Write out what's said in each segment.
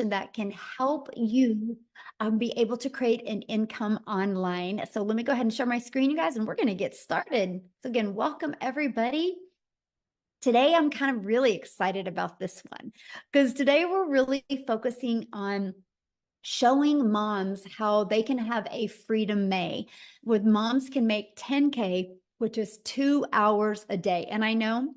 that can help you be able to create an income online. So let me go ahead and share my screen, you guys, and we're going to get started. So again, welcome everybody. Today, I'm kind of really excited about this one because today we're really focusing on showing moms how they can have a Freedom May, where moms can make 10K, which is 2 hours a day. And I know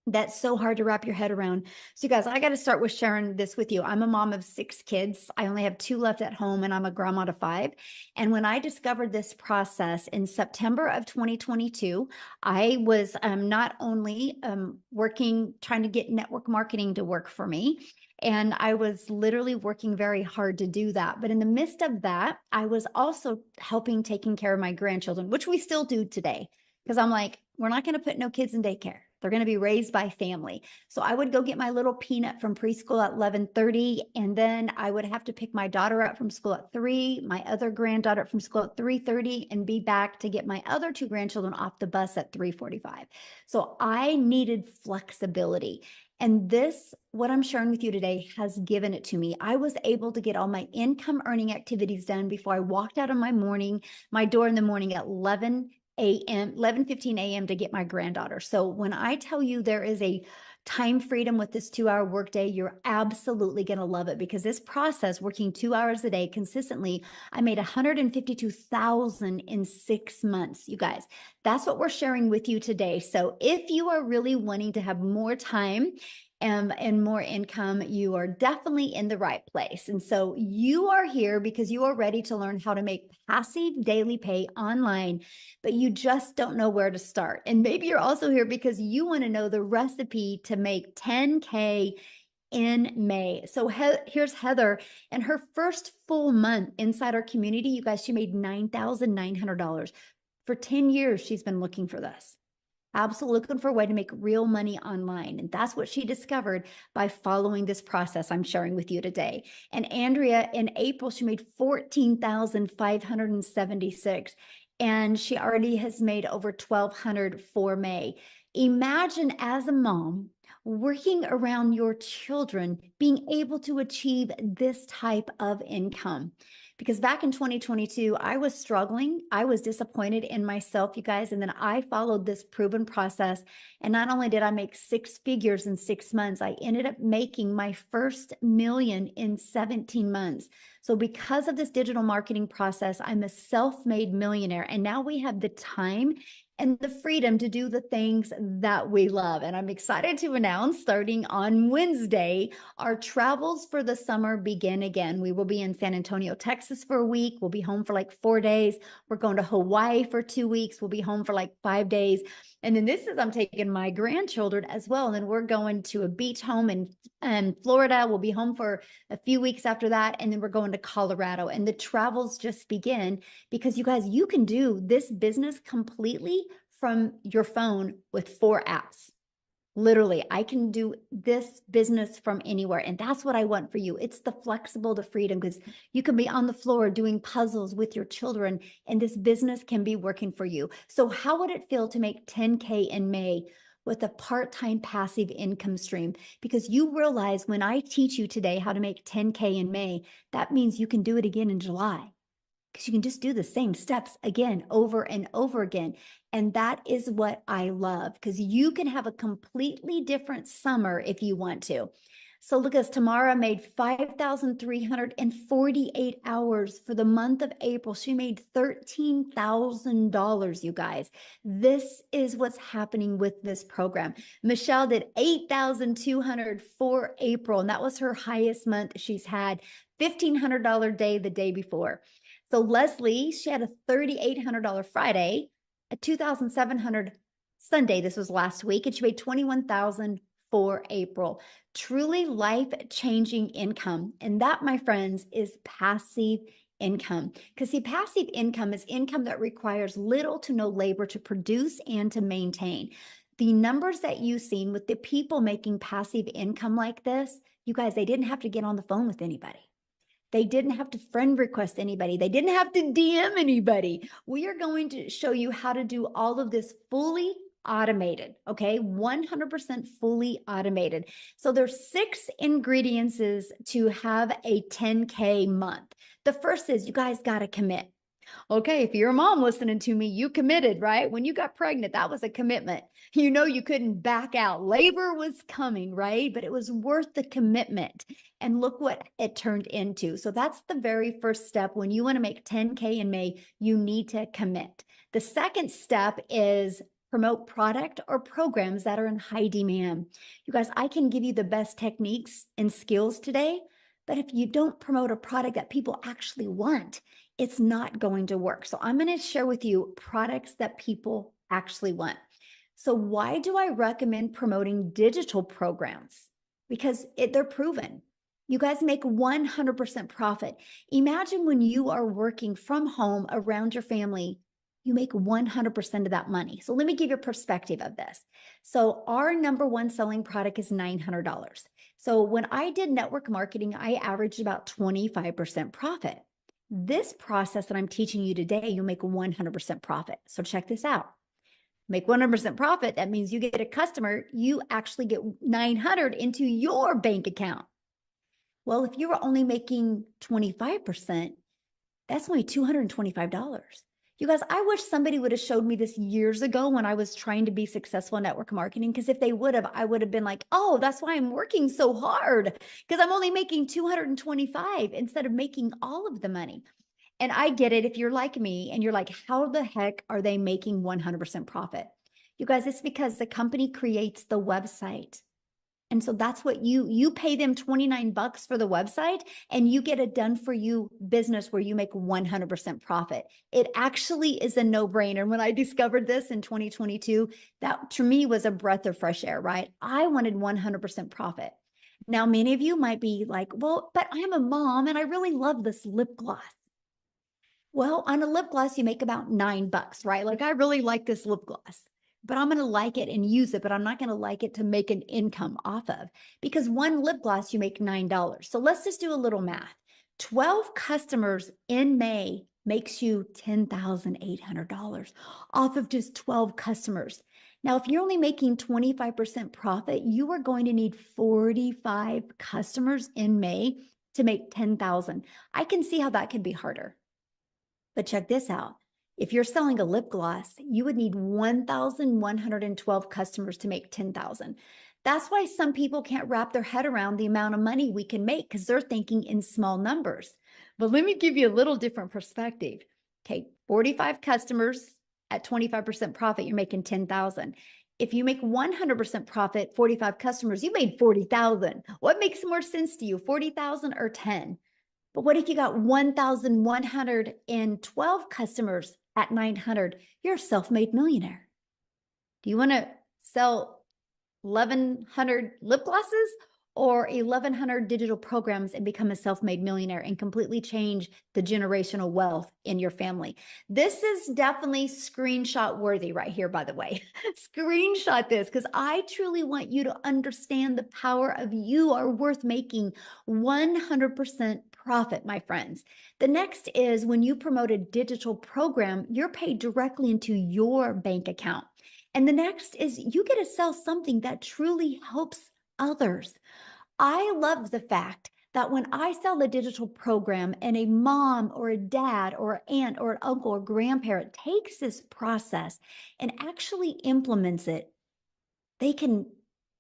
that's so hard to wrap your head around. So you guys, I got to start with sharing this with you. I'm a mom of 6 kids. I only have 2 left at home and I'm a grandma to 5. And when I discovered this process in September of 2022, I was not only working, trying to get network marketing to work for me, and I was literally working very hard to do that. But in the midst of that, I was also helping taking care of my grandchildren, which we still do today. Because I'm like, we're not going to put no kids in daycare. They're going to be raised by family. So I would go get my little peanut from preschool at 11:30, and then I would have to pick my daughter up from school at 3, my other granddaughter from school at 3:30, and be back to get my other 2 grandchildren off the bus at 3:45. So I needed flexibility. And this, what I'm sharing with you today, has given it to me. I was able to get all my income earning activities done before I walked out of my door in the morning at 11:15 a.m. to get my granddaughter. So when I tell you there is a time freedom with this 2-hour workday, you're absolutely going to love it, because this process, working 2 hours a day consistently, I made $152,000 in 6 months. You guys, that's what we're sharing with you today. So if you are really wanting to have more time and more income, you are definitely in the right place. And so you are here because you are ready to learn how to make passive daily pay online, but you just don't know where to start. And maybe you're also here because you want to know the recipe to make 10K in May. So here's Heather, and her first full month inside our community, you guys, she made $9,900. For 10 years, she's been looking for this. Absolutely looking for a way to make real money online. And that's what she discovered by following this process I'm sharing with you today. And Andrea, in April, she made $14,576. And she already has made over $1,200 for May. Imagine, as a mom, working around your children, being able to achieve this type of income. Because back in 2022, I was struggling. I was disappointed in myself, you guys. And then I followed this proven process. And not only did I make 6 figures in 6 months, I ended up making my first million in 17 months. So because of this digital marketing process, I'm a self-made millionaire. And now we have the time and the freedom to do the things that we love. And I'm excited to announce, starting on Wednesday, our travels for the summer begin again. We will be in San Antonio, Texas for a week. We'll be home for like 4 days. We're going to Hawaii for 2 weeks. We'll be home for like 5 days. And then I'm taking my grandchildren as well. And then we're going to a beach home in Florida. We'll be home for a few weeks after that. And then we're going to Colorado. And the travels just begin, because you guys, you can do this business completely from your phone with 4 apps. Literally, I can do this business from anywhere. And that's what I want for you. It's the flexible, the freedom, because you can be on the floor doing puzzles with your children, and this business can be working for you. So how would it feel to make 10K in May with a part-time passive income stream? Because you realize, when I teach you today how to make 10K in May, that means you can do it again in July, because you can just do the same steps again, over and over again. And that is what I love, because you can have a completely different summer if you want to. So look, as Tamara made 5,348 hours for the month of April. She made $13,000, you guys. This is what's happening with this program. Michelle did 8,200 for April, and that was her highest month she's had. $1,500 day the day before. So Leslie, she had a $3,800 Friday, a $2,700 Sunday. This was last week, and she made $21,000 for April. Truly life-changing income. And that, my friends, is passive income. Because see, passive income is income that requires little to no labor to produce and to maintain. The numbers that you've seen with the people making passive income like this, you guys, they didn't have to get on the phone with anybody. They didn't have to friend request anybody. They didn't have to DM anybody. We are going to show you how to do all of this fully automated, okay? 100% fully automated. So there's 6 ingredients to have a 10K month. The first is you guys got to commit. Okay, if you're a mom listening to me, you committed, right? When you got pregnant, that was a commitment. You know, you couldn't back out. Labor was coming, right? But it was worth the commitment. And look what it turned into. So that's the very first step. When you want to make 10K in May, you need to commit. The second step is promote product or programs that are in high demand. You guys, I can give you the best techniques and skills today, but if you don't promote a product that people actually want, it's not going to work. So I'm going to share with you products that people actually want. So why do I recommend promoting digital programs? Because they're proven. You guys make 100% profit. Imagine when you are working from home around your family, you make 100% of that money. So let me give you a perspective of this. So our number one selling product is $900. So when I did network marketing, I averaged about 25% profit. This process that I'm teaching you today, you'll make 100% profit. So check this out. Make 100% profit. That means you get a customer, you actually get 900 into your bank account. Well, if you were only making 25%, that's only $225. You guys, I wish somebody would have showed me this years ago when I was trying to be successful in network marketing, because if they would have, I would have been like, oh, that's why I'm working so hard, because I'm only making 225 instead of making all of the money. And I get it if you're like me and you're like, how the heck are they making 100% profit? You guys, it's because the company creates the website. And so that's what you pay them 29 bucks for the website, and you get a done for you business where you make 100% profit. It actually is a no-brainer. And when I discovered this in 2022, that to me was a breath of fresh air, right? I wanted 100% profit. Now, many of you might be like, well, but I'm a mom and I really love this lip gloss. Well, on a lip gloss, you make about 9 bucks, right? Like, I really like this lip gloss, but I'm going to like it and use it, but I'm not going to like it to make an income off of, because one lip gloss, you make $9. So let's just do a little math. 12 customers in May makes you $10,800 off of just 12 customers. Now, if you're only making 25% profit, you are going to need 45 customers in May to make 10,000. I can see how that could be harder. But check this out. If you're selling a lip gloss, you would need 1,112 customers to make 10,000. That's why some people can't wrap their head around the amount of money we can make, because they're thinking in small numbers. But let me give you a little different perspective. Okay, 45 customers at 25% profit, you're making 10,000. If you make 100% profit, 45 customers, you made 40,000. What makes more sense to you, 40,000 or 10? But what if you got 1,112 customers at 900? You're a self-made millionaire. Do you want to sell 1,100 lip glosses or 1,100 digital programs and become a self-made millionaire and completely change the generational wealth in your family? This is definitely screenshot worthy right here, by the way. Screenshot this, because I truly want you to understand the power of you are worth making 100% profit, my friends. The next is when you promote a digital program, you're paid directly into your bank account. And the next is you get to sell something that truly helps others. I love the fact that when I sell a digital program and a mom or a dad or an aunt or an uncle or grandparent takes this process and actually implements it, they can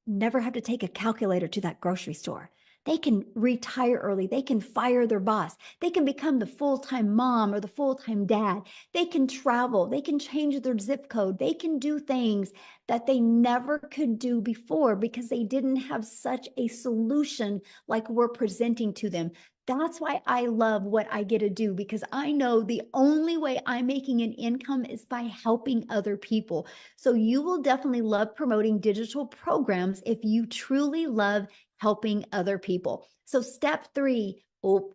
never have to take a calculator to that grocery store. They can retire early. They can fire their boss. They can become the full-time mom or the full-time dad. They can travel. They can change their zip code. They can do things that they never could do before because they didn't have such a solution like we're presenting to them. That's why I love what I get to do, because I know the only way I'm making an income is by helping other people. So you will definitely love promoting digital programs if you truly love helping other people. So step 3,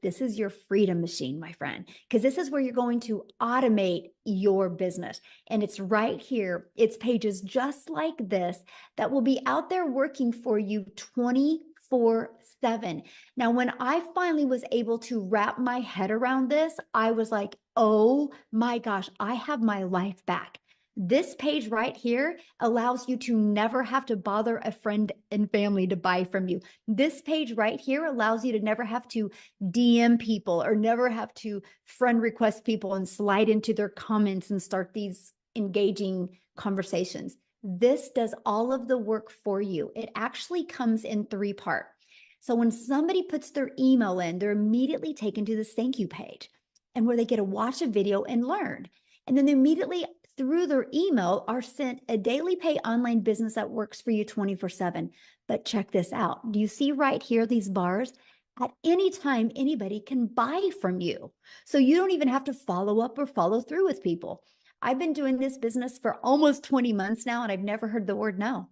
this is your freedom machine, my friend, because this is where you're going to automate your business. And it's right here. It's pages just like this that will be out there working for you 24/7. Now, when I finally was able to wrap my head around this, I was like, oh my gosh, I have my life back. This page right here allows you to never have to bother a friend and family to buy from you. This page right here allows you to never have to DM people or never have to friend request people and slide into their comments and start these engaging conversations. This does all of the work for you. It actually comes in 3 parts. So when somebody puts their email in, they're immediately taken to this thank you page and where they get to watch a video and learn. And then they immediately through their email are sent a daily pay online business that works for you 24/7. But check this out. Do you see right here, these bars? At any time, anybody can buy from you. So you don't even have to follow up or follow through with people. I've been doing this business for almost 20 months now, and I've never heard the word no.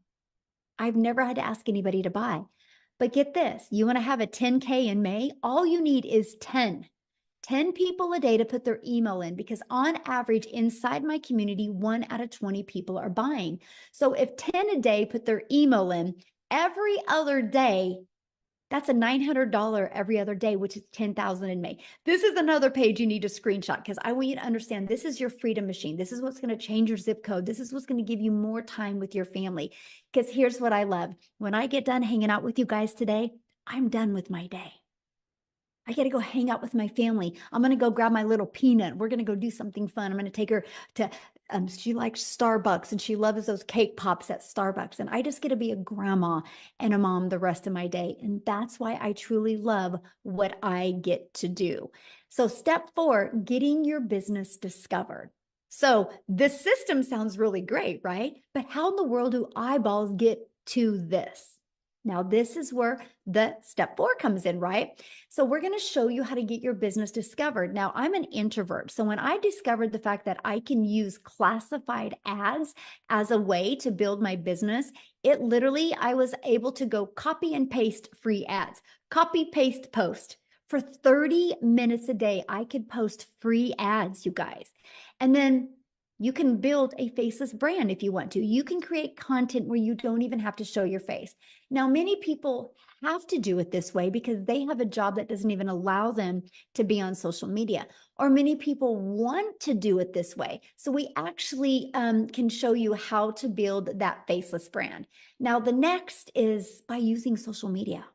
I've never had to ask anybody to buy. But get this, you want to have a 10K in May? All you need is 10 people a day to put their email in, because on average inside my community, 1 out of 20 people are buying. So if 10 a day put their email in every other day, that's a $900 every other day, which is 10,000 in May. This is another page you need to screenshot, because I want you to understand this is your freedom machine. This is what's going to change your zip code. This is what's going to give you more time with your family. Because here's what I love. When I get done hanging out with you guys today, I'm done with my day. I got to go hang out with my family. I'm going to go grab my little peanut. We're going to go do something fun. I'm going to take her to, she likes Starbucks and she loves those cake pops at Starbucks. And I just get to be a grandma and a mom the rest of my day. And that's why I truly love what I get to do. So step 4, getting your business discovered. So this system sounds really great, right? But how in the world do eyeballs get to this? Now, this is where the step 4 comes in, right? So we're going to show you how to get your business discovered. Now, I'm an introvert. So when I discovered the fact that I can use classified ads as a way to build my business, it literally, I was able to go copy and paste free ads, copy, paste, post. For 30 minutes a day, I could post free ads, you guys. And then you can build a faceless brand if you want to. You can create content where you don't even have to show your face. Now, many people have to do it this way because they have a job that doesn't even allow them to be on social media. Or many people want to do it this way. So we actually can show you how to build that faceless brand. Now, the next is by using social media.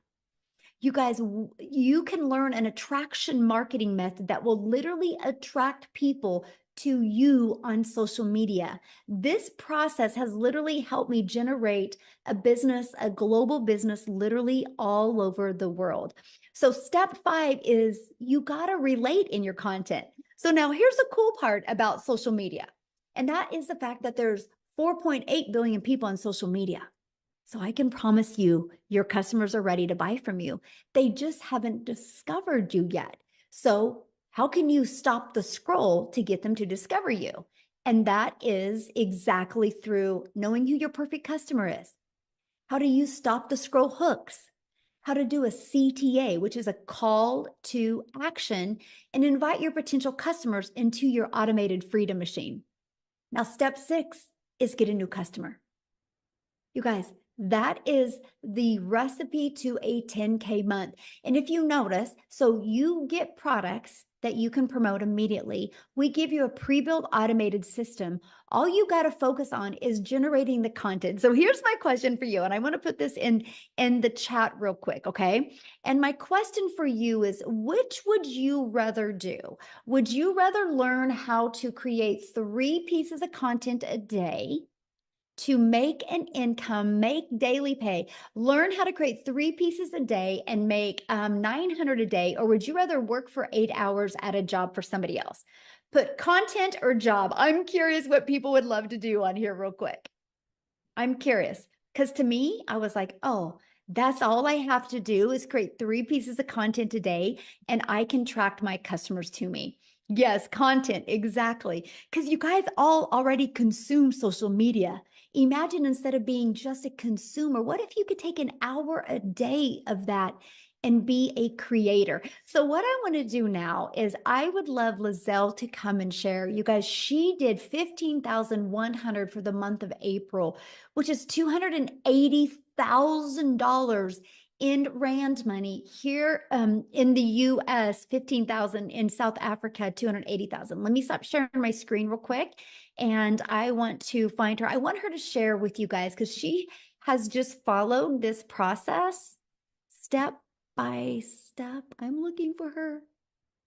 You guys, you can learn an attraction marketing method that will literally attract people to you on social media. This process has literally helped me generate a business, a global business, literally all over the world. So step 5 is you got to relate in your content. So now here's the cool part about social media. And that is the fact that there's 4.8 billion people on social media. So I can promise you, your customers are ready to buy from you. They just haven't discovered you yet. So how can you stop the scroll to get them to discover you? And that is exactly through knowing who your perfect customer is. How do you stop the scroll hooks? How to do a CTA, which is a call to action, and invite your potential customers into your automated freedom machine. Now, step 6 is get a new customer. You guys, that is the recipe to a 10K month. And if you notice, so you get products that you can promote immediately. We give you a pre-built automated system. All you got to focus on is generating the content. So here's my question for you. And I want to put this in the chat real quick, okay? And my question for you is, which would you rather do? Would you rather learn how to create 3 pieces of content a day to make an income, make daily pay, learn how to create 3 pieces a day and make $900 a day? Or would you rather work for 8 hours at a job for somebody else? Put content or job. I'm curious what people would love to do on here real quick. I'm curious because to me, I was like, oh, that's all I have to do is create 3 pieces of content a day and I can track my customers to me. Yes, content, exactly. Because you guys all already consume social media. Imagine instead of being just a consumer, what if you could take an hour a day of that and be a creator? So what I want to do now is I would love Lizelle to come and share. You guys, she did 15,100 for the month of April, which is $280,000 in rand money. Here in the US, 15,000. In South Africa, 280,000. Let me stop sharing my screen real quick. And I want to find her. I want her to share with you guys because she has just followed this process step by step. I'm looking for her.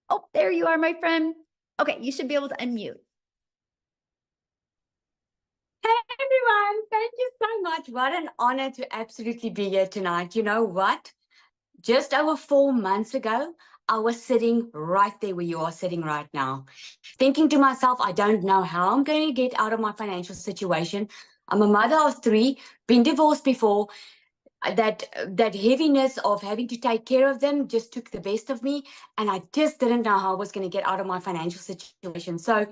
Oh, there you are, my friend. Okay, you should be able to unmute. Hey everyone, thank you so much. What an honor to absolutely be here tonight. You know what? Just over 4 months ago, I was sitting right there where you are sitting right now, thinking to myself, I don't know how I'm going to get out of my financial situation. I'm a mother of 3, been divorced before. That heaviness of having to take care of them just took the best of me, and I just didn't know how I was going to get out of my financial situation. So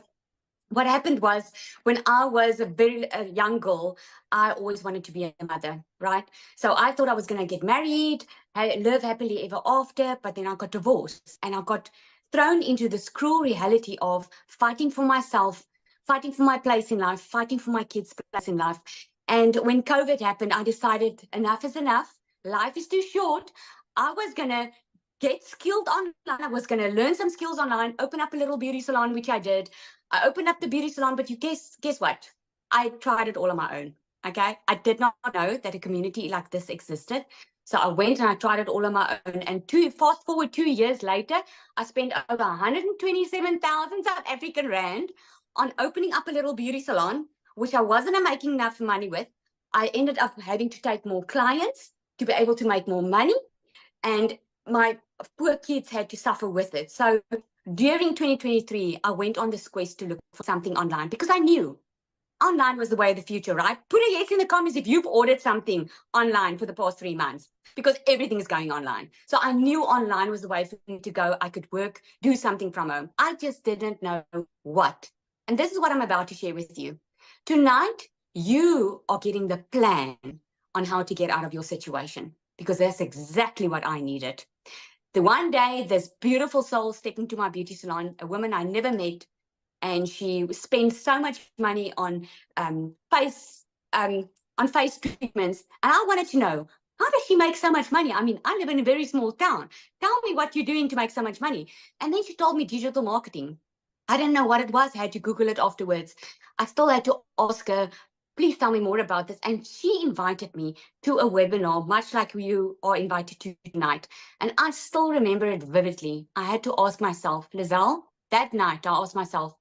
what happened was, when I was a young girl, I always wanted to be a mother, right? So I thought I was going to get married, live happily ever after, but then I got divorced and I got thrown into this cruel reality of fighting for myself, fighting for my place in life, fighting for my kids' place in life. And when COVID happened, I decided enough is enough. Life is too short. I was going to get skilled online. I was going to learn some skills online, open up a little beauty salon, which I did. I opened up the beauty salon, but you guess what? I tried it all on my own. Okay. I did not know that a community like this existed. So I went and I tried it all on my own. And fast forward 2 years later, I spent over 127,000 South African Rand on opening up a little beauty salon, which I wasn't making enough money with. I ended up having to take more clients to be able to make more money. And my poor kids had to suffer with it. So during 2023, I went on this quest to look for something online because I knew online was the way of the future, right? Put a yes in the comments if you've ordered something online for the past 3 months, because everything is going online. So I knew online was the way for me to go. I could work, do something from home. I just didn't know what. And this is what I'm about to share with you. Tonight, you are getting the plan on how to get out of your situation, because that's exactly what I needed. The one day, this beautiful soul stepped into my beauty salon, a woman I never met, and she spends so much money on face treatments. And I wanted to know, how does she make so much money? I mean, I live in a very small town. Tell me what you're doing to make so much money. And then she told me digital marketing. I didn't know what it was. I had to Google it afterwards. I still had to ask her, please tell me more about this. And she invited me to a webinar, much like you are invited to tonight. And I still remember it vividly. I had to ask myself, Lizelle, that night, I asked myself,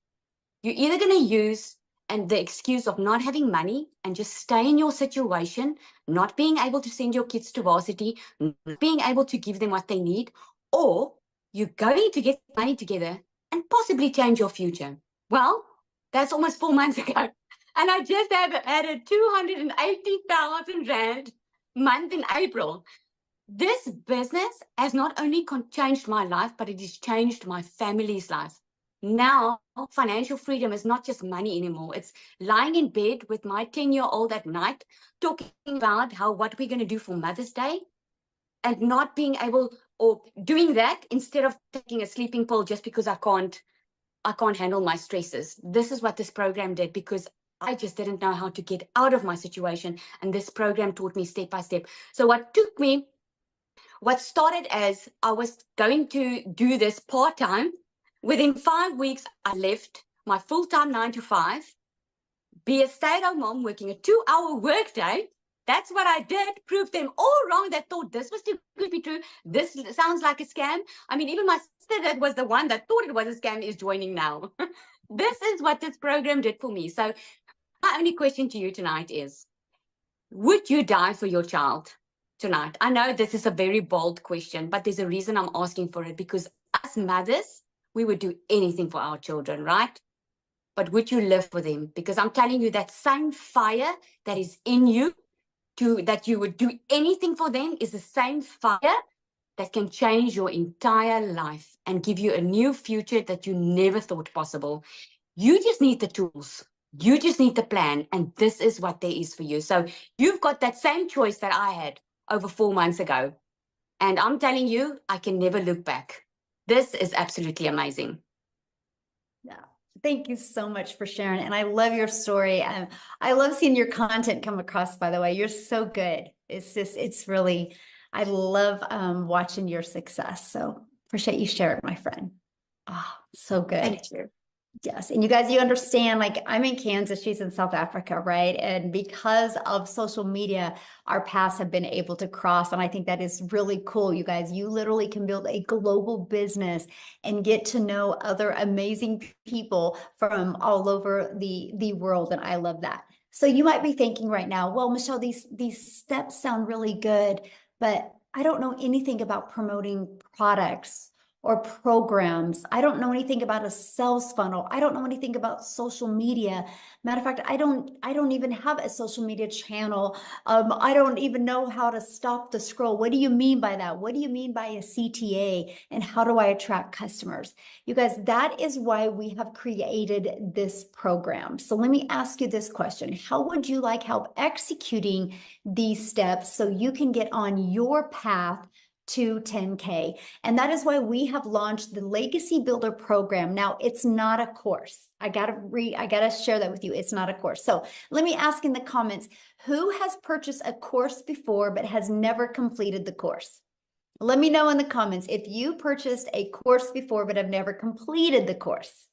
you're either going to use and the excuse of not having money and just stay in your situation, not being able to send your kids to varsity, not being able to give them what they need, or you're going to get money together and possibly change your future. Well, that's almost 4 months ago. And I just have added 280,000 Rand month in April. This business has not only changed my life, but it has changed my family's life. Now, financial freedom is not just money anymore. It's lying in bed with my 10-year-old at night, talking about what we're going to do for Mother's Day, and not being able, or doing that instead of taking a sleeping pill just because I can't handle my stresses. This is what this program did, because I just didn't know how to get out of my situation. And this program taught me step by step. So what started as I was going to do this part-time, within 5 weeks, I left my full-time 9 to 5, be a stay-at-home mom working a 2-hour workday. That's what I did. Proved them all wrong that thought this was too good to be true. This sounds like a scam. I mean, even my sister, that was the one that thought it was a scam, is joining now. This is what this program did for me. So my only question to you tonight is, would you die for your child tonight? I know this is a very bold question, but there's a reason I'm asking for it, because as mothers, we would do anything for our children, right? But would you live for them? Because I'm telling you, that same fire that is in you, that you would do anything for them, is the same fire that can change your entire life and give you a new future that you never thought possible. You just need the tools. You just need the plan. And this is what there is for you. So you've got that same choice that I had over 4 months ago. And I'm telling you, I can never look back. This is absolutely amazing. Yeah. Thank you so much for sharing. And I love your story. I love seeing your content come across, by the way. You're so good. It's really, I love watching your success. So appreciate you sharing, my friend. Ah, so good. Thank you. Yes. And you guys, you understand, like I'm in Kansas, she's in South Africa, right? And because of social media, our paths have been able to cross. And I think that is really cool. You guys, you literally can build a global business and get to know other amazing people from all over the world. And I love that. So you might be thinking right now, well, Michelle, these steps sound really good, but I don't know anything about promoting products or programs. I don't know anything about a sales funnel. I don't know anything about social media. Matter of fact, I don't even have a social media channel. I don't even know how to stop the scroll. What do you mean by that? What do you mean by a CTA? And how do I attract customers? You guys, that is why we have created this program. So let me ask you this question. How would you like help executing these steps so you can get on your path to 10K? And that is why we have launched the Legacy Builder program. Now, it's not a course. I gotta share that with you. It's not a course. So let me ask in the comments, who has purchased a course before but has never completed the course? Let me know in the comments if you purchased a course before but have never completed the course.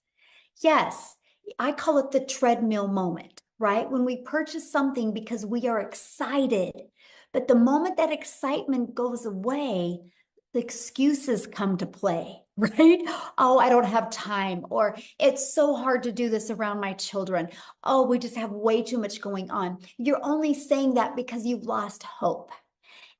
Yes, I call it the treadmill moment, right? When we purchase something because we are excited, but the moment that excitement goes away, the excuses come to play, right? Oh, I don't have time, or it's so hard to do this around my children. Oh, we just have way too much going on. You're only saying that because you've lost hope.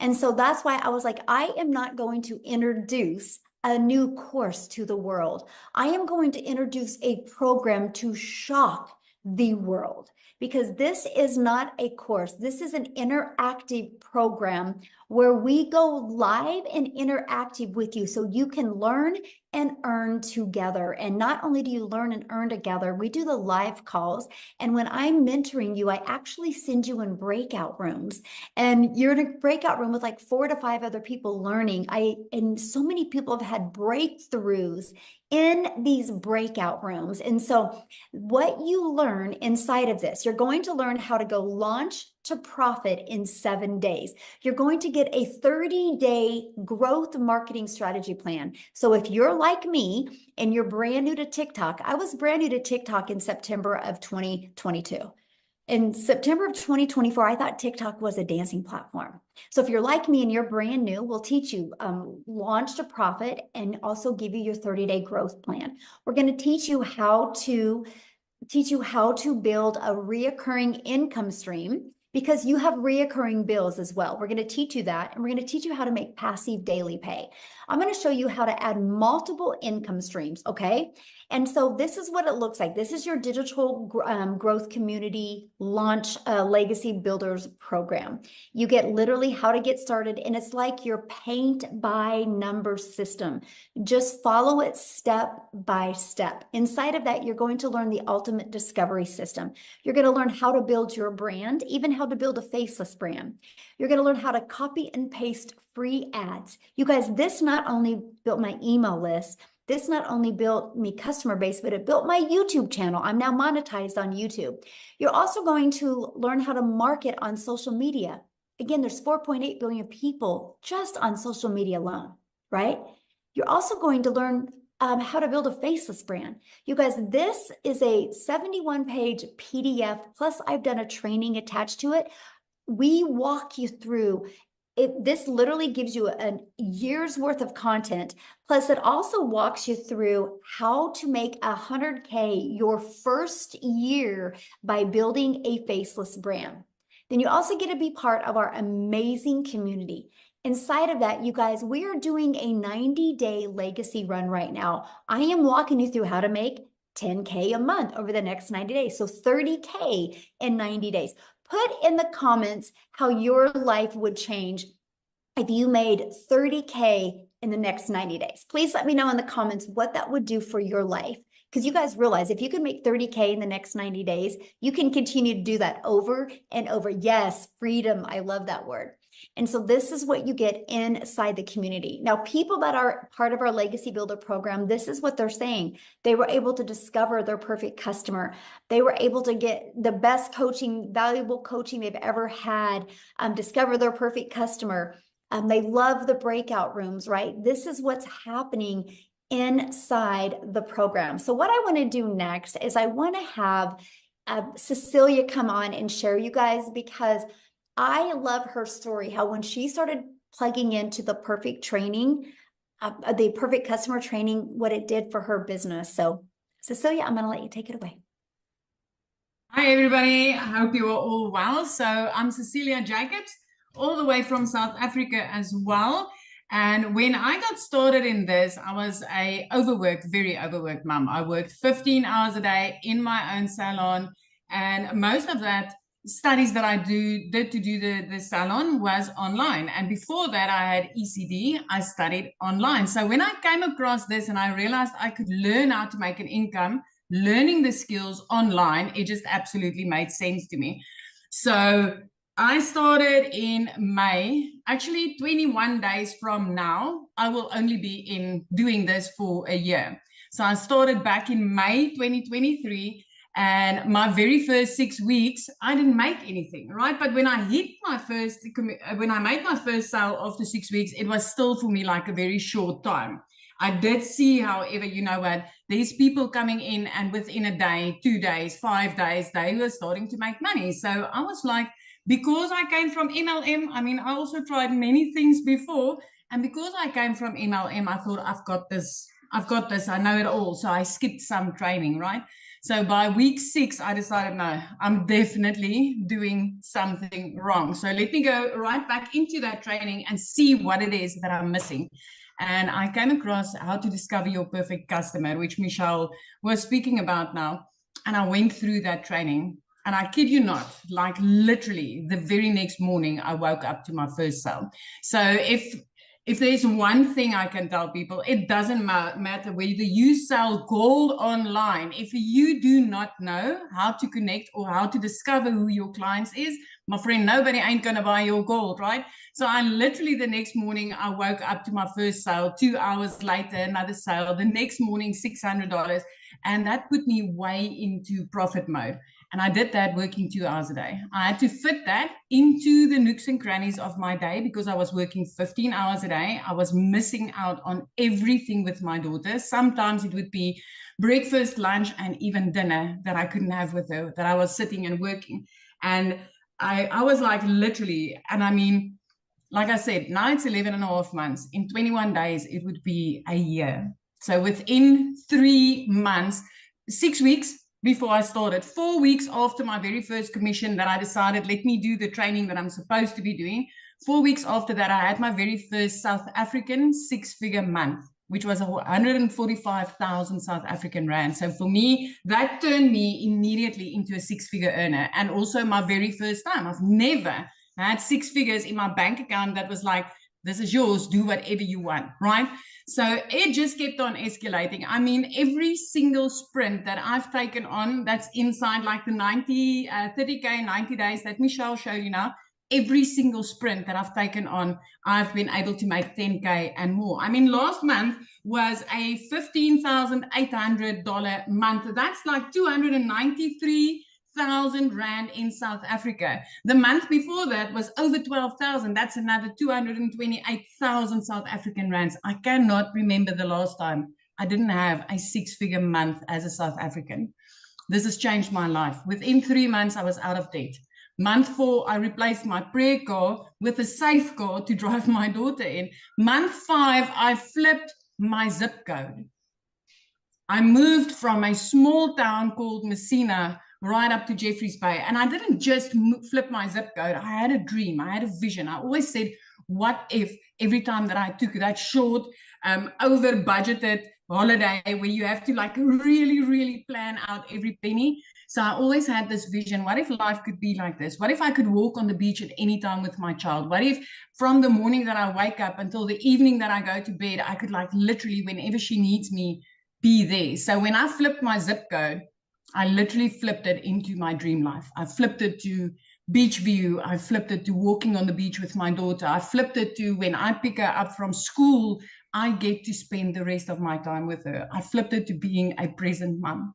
And so that's why I was like, I am not going to introduce a new course to the world. I am going to introduce a program to shock the world, because this is not a course. This is an interactive program where we go live and interactive with you so you can learn and earn together. And not only do you learn and earn together, we do the live calls. And when I'm mentoring you, I actually send you in breakout rooms, and you're in a breakout room with like 4 to 5 other people learning. And so many people have had breakthroughs in these breakout rooms. And so what you learn inside of this, you're going to learn how to go launch to profit in 7 days. You're going to get a 30-day growth marketing strategy plan. So if you're like me and you're brand new to TikTok, I was brand new to TikTok in September of 2022. In September of 2024, I thought TikTok was a dancing platform. So if you're like me and you're brand new, we'll teach you launch to profit and also give you your 30-day growth plan. We're going to teach you how to build a reoccurring income stream, because you have reoccurring bills as well. We're going to teach you that, and we're going to teach you how to make passive daily pay. I'm going to show you how to add multiple income streams, okay? And so this is what it looks like. This is your digital growth community launch legacy builders program. You get literally how to get started, and it's like your paint by number system. Just follow it step by step. Inside of that, you're going to learn the ultimate discovery system. You're going to learn how to build your brand, even how to build a faceless brand. You're going to learn how to copy and paste free ads. You guys, this not only built my email list, this not only built me customer base, but it built my YouTube channel. I'm now monetized on YouTube. You're also going to learn how to market on social media. Again, there's 4.8 billion people just on social media alone, right? You're also going to learn how to build a faceless brand. You guys, this is a 71-page PDF, plus I've done a training attached to it. We walk you through it. This literally gives you a year's worth of content. Plus, it also walks you through how to make 100K your first year by building a faceless brand. Then you also get to be part of our amazing community. Inside of that, you guys, we are doing a 90-day legacy run right now. I am walking you through how to make 10K a month over the next 90 days. So 30K in 90 days. Put in the comments how your life would change if you made 30K in the next 90 days. Please let me know in the comments what that would do for your life. Because you guys realize if you can make 30K in the next 90 days, you can continue to do that over and over. Yes, freedom. I love that word. And so this is what you get inside the community. Now, people that are part of our Legacy Builder program, this is what they're saying. They were able to discover their perfect customer. They were able to get the best coaching, valuable coaching they've ever had, discover their perfect customer, They love the breakout rooms, right? This is what's happening inside the program. So what I want to do next is I want to have Cecilia come on and share you guys, because I love her story, how when she started plugging into the perfect training, the perfect customer training, what it did for her business. So Cecilia, I'm going to let you take it away. Hi, everybody. I hope you are all well. So I'm Cecilia Jacobs, all the way from South Africa as well. And when I got started in this, I was very overworked mom. I worked 15 hours a day in my own salon. And most of that studies that I did to do the salon was online. And before that, I had ECD. I studied online. So when I came across this and I realized I could learn how to make an income, learning the skills online, it just absolutely made sense to me. So I started in May. Actually, 21 days from now, I will only be doing this for a year. So I started back in May 2023, and my very first 6 weeks, I didn't make anything, right? But when I made my first sale after 6 weeks, it was still for me like a very short time. I did see, however, you know what, there's people coming in, and within a day, 2 days, 5 days, they were starting to make money. So I was like, because I came from MLM, I mean, I also tried many things before. And because I came from MLM, I thought, I've got this, I know it all. So I skipped some training, right? So by week 6, I decided, no, I'm definitely doing something wrong. So let me go right back into that training and see what it is that I'm missing. And I came across How to Discover Your Perfect Customer, which Michelle was speaking about now. And I went through that training. And I kid you not, like literally the very next morning, I woke up to my first sale. So if there's one thing I can tell people, it doesn't matter whether you sell gold online. If you do not know how to connect or how to discover who your clients is, my friend, nobody ain't going to buy your gold, right? So I literally the next morning, I woke up to my first sale. 2 hours later, another sale. The next morning, $600. And that put me way into profit mode. And I did that working 2 hours a day. I had to fit that into the nooks and crannies of my day because I was working 15 hours a day. I was missing out on everything with my daughter. Sometimes it would be breakfast, lunch, and even dinner that I couldn't have with her, that I was sitting and working. And I was like literally, and I mean, like I said, now it's 11 and a half months. In 21 days, it would be a year. So within 3 months, 6 weeks before I started, 4 weeks after my very first commission that I decided, let me do the training that I'm supposed to be doing. 4 weeks after that, I had my very first South African 6-figure month, which was 145,000 South African rand. So for me, that turned me immediately into a 6-figure earner. And also my very first time. I've never had 6 figures in my bank account that was like, this is yours, do whatever you want, right? So it just kept on escalating. I mean, every single sprint that I've taken on that's inside like the 30K, 90 days that Michelle showed you now, every single sprint that I've taken on, I've been able to make 10K and more. I mean, last month was a $15,800 month. That's like 293,000 rand in South Africa. The month before that was over 12,000. That's another 228,000 South African rands. I cannot remember the last time I didn't have a 6-figure month as a South African. This has changed my life. Within 3 months, I was out of debt. Month 4, I replaced my prayer car with a safe car to drive my daughter in. Month 5, I flipped my zip code. I moved from a small town called Messina right up to Jeffreys Bay. And I didn't just flip my zip code. I had a dream. I had a vision. I always said, what if every time that I took that short, over budgeted holiday where you have to like really, really plan out every penny. So I always had this vision. What if life could be like this? What if I could walk on the beach at any time with my child? What if from the morning that I wake up until the evening that I go to bed, I could like literally whenever she needs me, be there. So when I flipped my zip code, I literally flipped it into my dream life. I flipped it to beach view. I flipped it to walking on the beach with my daughter. I flipped it to when I pick her up from school, I get to spend the rest of my time with her. I flipped it to being a present mom.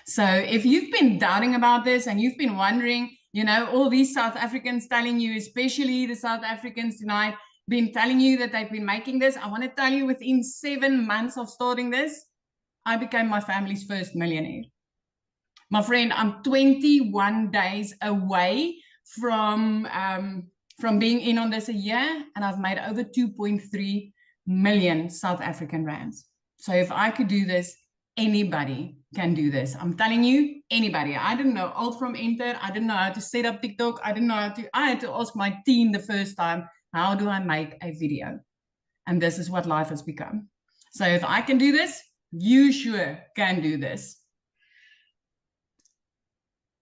So if you've been doubting about this and you've been wondering, you know, all these South Africans telling you, especially the South Africans tonight, been telling you that they've been making this. I want to tell you, within 7 months of starting this, I became my family's first millionaire. My friend, I'm 21 days away from being in on this a year, and I've made over 2.3 million South African rands. So if I could do this, anybody can do this. I'm telling you, anybody. I didn't know alt from enter. I didn't know how to set up TikTok. I had to ask my team the first time, how do I make a video? And this is what life has become. So if I can do this, you sure can do this.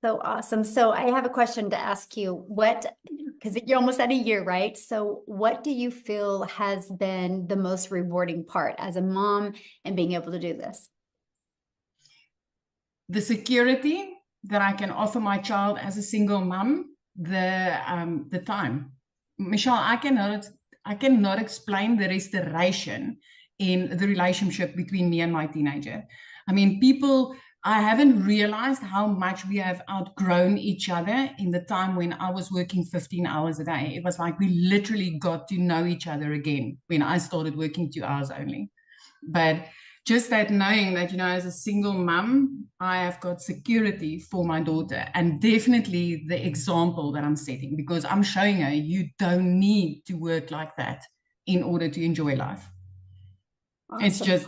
So awesome. So I have a question to ask you. Because you're almost at a year, right? So what do you feel has been the most rewarding part as a mom and being able to do this? The security that I can offer my child as a single mom, the time. Michelle, I cannot explain the restoration in the relationship between me and my teenager. I mean, I haven't realized how much we have outgrown each other in the time when I was working 15 hours a day. It was like we literally got to know each other again when I started working 2 hours only. But just that knowing that, as a single mom, I have got security for my daughter, and definitely the example that I'm setting, because I'm showing her you don't need to work like that in order to enjoy life. Awesome.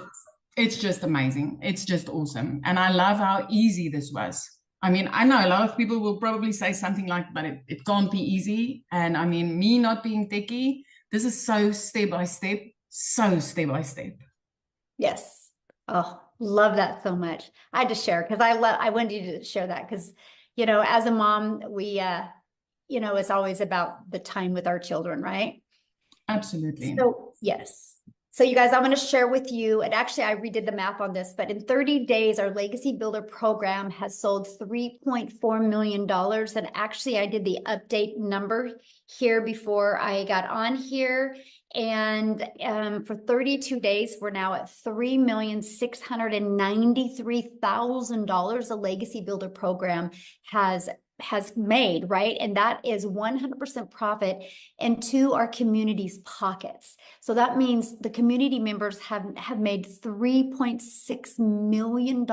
It's just amazing. It's just awesome. And I love how easy this was. I mean, I know a lot of people will probably say something like, but it can't be easy. And I mean, me not being techie, this is so step by step. Yes. Oh, love that so much. I had to share because I wanted you to share that because, as a mom, we, it's always about the time with our children, right? Absolutely. So, yes. So you guys, I'm going to share with you, and actually I redid the math on this, but in 30 days, our Legacy Builder program has sold $3.4 million. And actually I did the update number here before I got on here. And for 32 days, we're now at $3,693,000 the Legacy Builder program has made, right? And that is 100% profit into our community's pockets. So that means the community members have made $3.6 million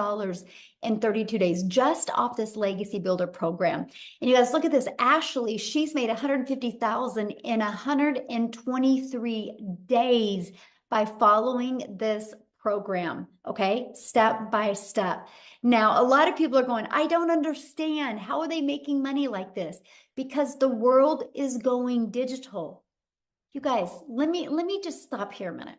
in 32 days just off this Legacy Builder program. And you guys look at this. Ashley, she's made $150,000 in 123 days by following this program, okay? Step by step. Now, a lot of people are going, I don't understand. How are they making money like this? Because the world is going digital. You guys, let me just stop here a minute.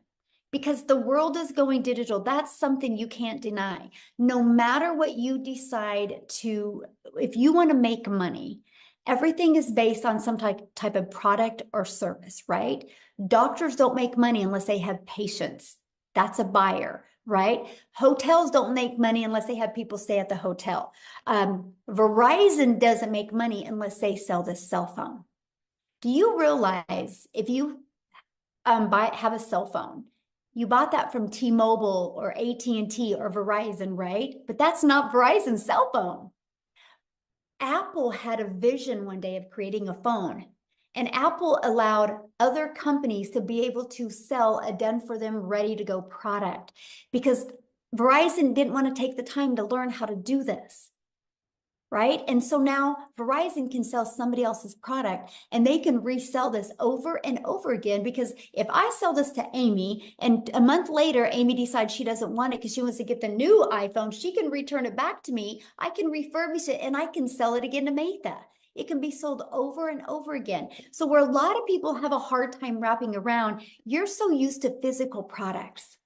Because the world is going digital. That's something you can't deny. No matter what you decide to, if you want to make money, everything is based on some type of product or service, right? Doctors don't make money unless they have patients. That's a buyer, right? Hotels don't make money unless they have people stay at the hotel. Verizon doesn't make money unless they sell this cell phone. Do you realize if you have a cell phone, you bought that from T-Mobile or AT&T or Verizon, right? But that's not Verizon's cell phone. Apple had a vision one day of creating a phone, and Apple allowed other companies to be able to sell a done-for-them, ready-to-go product because Verizon didn't want to take the time to learn how to do this, right? And so now Verizon can sell somebody else's product and they can resell this over and over again, because if I sell this to Amy and a month later, Amy decides she doesn't want it because she wants to get the new iPhone, she can return it back to me. I can refurbish it and I can sell it again to Maytha. It can be sold over and over again. So where a lot of people have a hard time wrapping around, you're so used to physical products.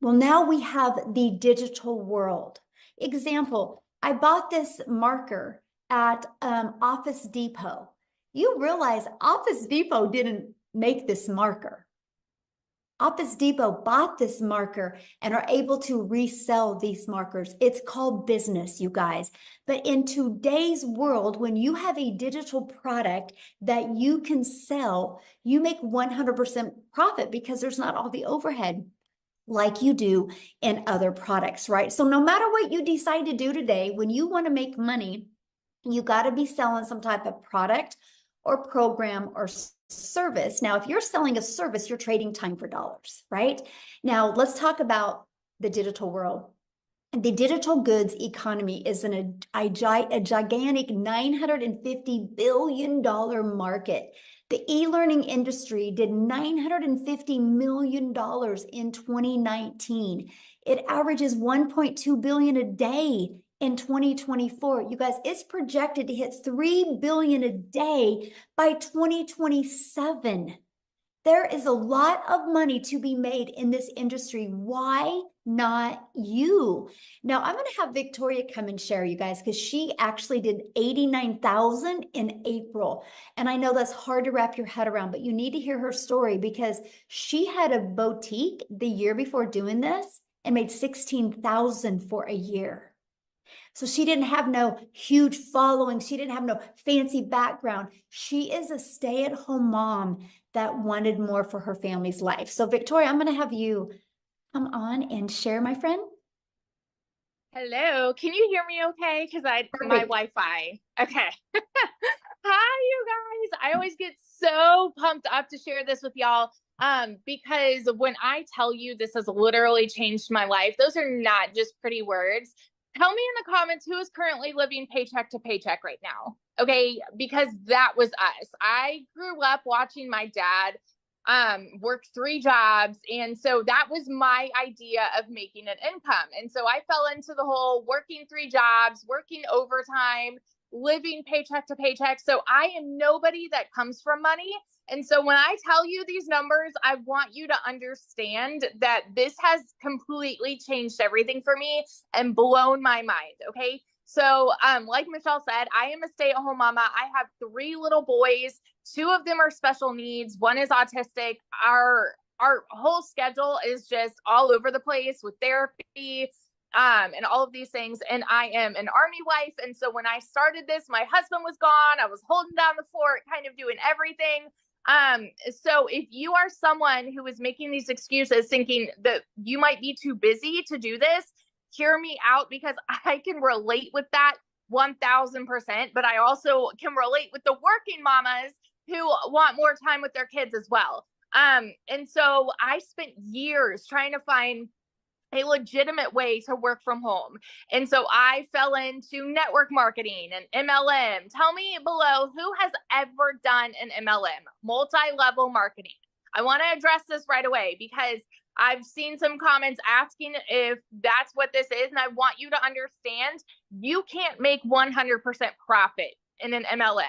Well, now we have the digital world. Example, I bought this marker at Office Depot. You realize Office Depot didn't make this marker. Office Depot bought this marker and are able to resell these markers. It's called business, you guys. But in today's world, when you have a digital product that you can sell, you make 100% profit because there's not all the overhead like you do in other products, right? So no matter what you decide to do today, when you want to make money, you got to be selling some type of product or program or service. Now, if you're selling a service, you're trading time for dollars, right? Now, let's talk about the digital world. The digital goods economy is a gigantic $950 billion market. The e-learning industry did $950 million in 2019. It averages $1.2 billion a day in 2024. You guys, it's projected to hit $3 billion a day by 2027. There is a lot of money to be made in this industry. Why not you? Now, I'm going to have Victoria come and share, you guys, because she actually did 89,000 in April. And I know that's hard to wrap your head around, but you need to hear her story because she had a boutique the year before doing this and made 16,000 for a year. So she didn't have no huge following. She didn't have no fancy background. She is a stay-at-home mom that wanted more for her family's life. So Victoria, I'm going to have you come on and share, my friend. Hello, can you hear me okay? Because my Wi-Fi. Okay. Hi, you guys. I always get so pumped up to share this with y'all. Because when I tell you this has literally changed my life, those are not just pretty words. Tell me in the comments who is currently living paycheck to paycheck right now. Okay, because that was us. I grew up watching my dad work 3 jobs. And so that was my idea of making an income. And so I fell into the whole working 3 jobs, working overtime, living paycheck to paycheck. So I am nobody that comes from money. And so when I tell you these numbers, I want you to understand that this has completely changed everything for me and blown my mind. Okay. So, like Michelle said, I am a stay-at-home mama. I have 3 little boys. 2 of them are special needs. 1 is autistic. Our whole schedule is just all over the place with therapy, and all of these things. And I am an Army wife. And so when I started this, my husband was gone. I was holding down the fort, kind of doing everything. So if you are someone who is making these excuses thinking that you might be too busy to do this, hear me out, because I can relate with that 1000%, but I also can relate with the working mamas who want more time with their kids as well. And so I spent years trying to find a legitimate way to work from home. And so I fell into network marketing and MLM. Tell me below who has ever done an MLM, multi-level marketing. I want to address this right away because I've seen some comments asking if that's what this is. And I want you to understand you can't make 100% profit in an MLM.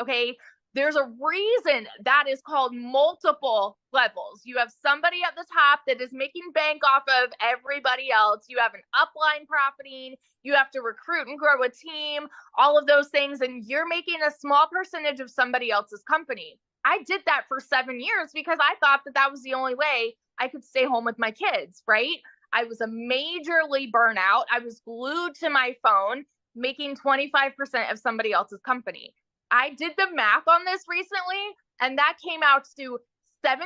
Okay. There's a reason that is called multiple levels. You have somebody at the top that is making bank off of everybody else. You have an upline profiting. You have to recruit and grow a team, all of those things. And you're making a small percentage of somebody else's company. I did that for 7 years because I thought that that was the only way I could stay home with my kids, right? I was a majorly burnout. I was glued to my phone, making 25% of somebody else's company. I did the math on this recently, and that came out to $7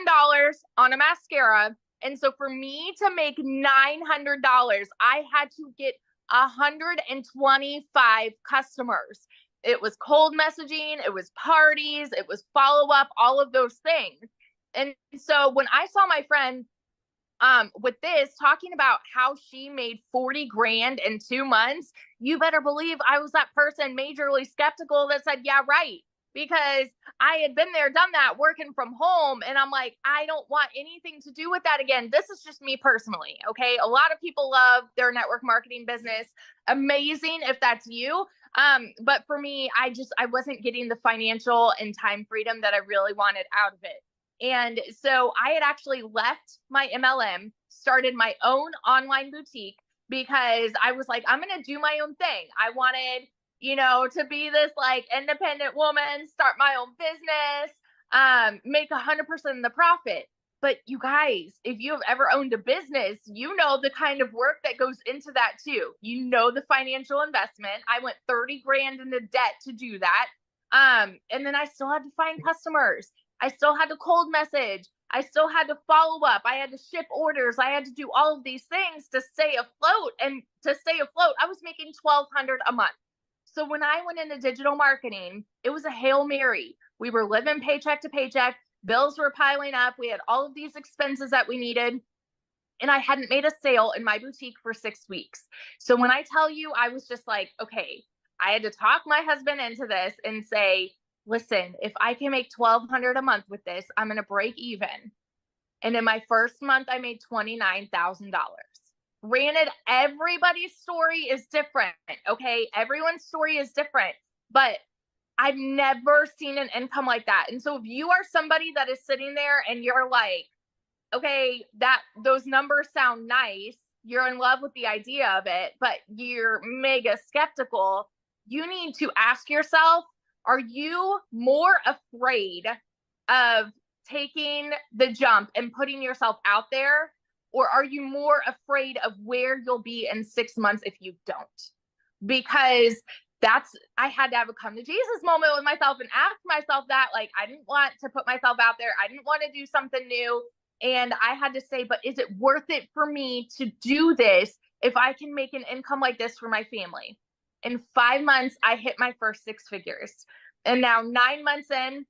on a mascara. And so for me to make $900, I had to get 125 customers. It was cold messaging, it was parties, it was follow-up, all of those things. And so when I saw my friend with this talking about how she made 40 grand in 2 months, you better believe I was that person majorly skeptical that said, yeah, right. Because I had been there, done that, working from home. And I'm like, I don't want anything to do with that again. This is just me personally. Okay. A lot of people love their network marketing business. Amazing if that's you. But for me, I wasn't getting the financial and time freedom that I really wanted out of it. And so I had actually left my MLM, started my own online boutique because I was like, I'm going to do my own thing. I wanted, to be this like independent woman, start my own business, make 100% of the profit. But you guys, if you have ever owned a business, you know the kind of work that goes into that too. You know the financial investment. I went 30 grand into debt to do that. And then I still had to find customers. I still had to cold message. I still had to follow up. I had to ship orders. I had to do all of these things to stay afloat. And to stay afloat, I was making $1,200 a month. So when I went into digital marketing, it was a Hail Mary. We were living paycheck to paycheck. Bills were piling up. We had all of these expenses that we needed. And I hadn't made a sale in my boutique for 6 weeks. So when I tell you, I was just like, okay, I had to talk my husband into this and say, listen, if I can make $1,200 a month with this, I'm going to break even. And in my first month, I made $29,000. Granted, everybody's story is different. Okay. Everyone's story is different, but I've never seen an income like that. And so if you are somebody that is sitting there and you're like, okay, those numbers sound nice, you're in love with the idea of it, but you're mega skeptical, you need to ask yourself, are you more afraid of taking the jump and putting yourself out there? Or are you more afraid of where you'll be in 6 months if you don't? Because I had to have a come to Jesus moment with myself and ask myself that. Like, I didn't want to put myself out there. I didn't want to do something new. And I had to say, but is it worth it for me to do this if I can make an income like this for my family? In 5 months, I hit my first 6 figures. And now 9 months in,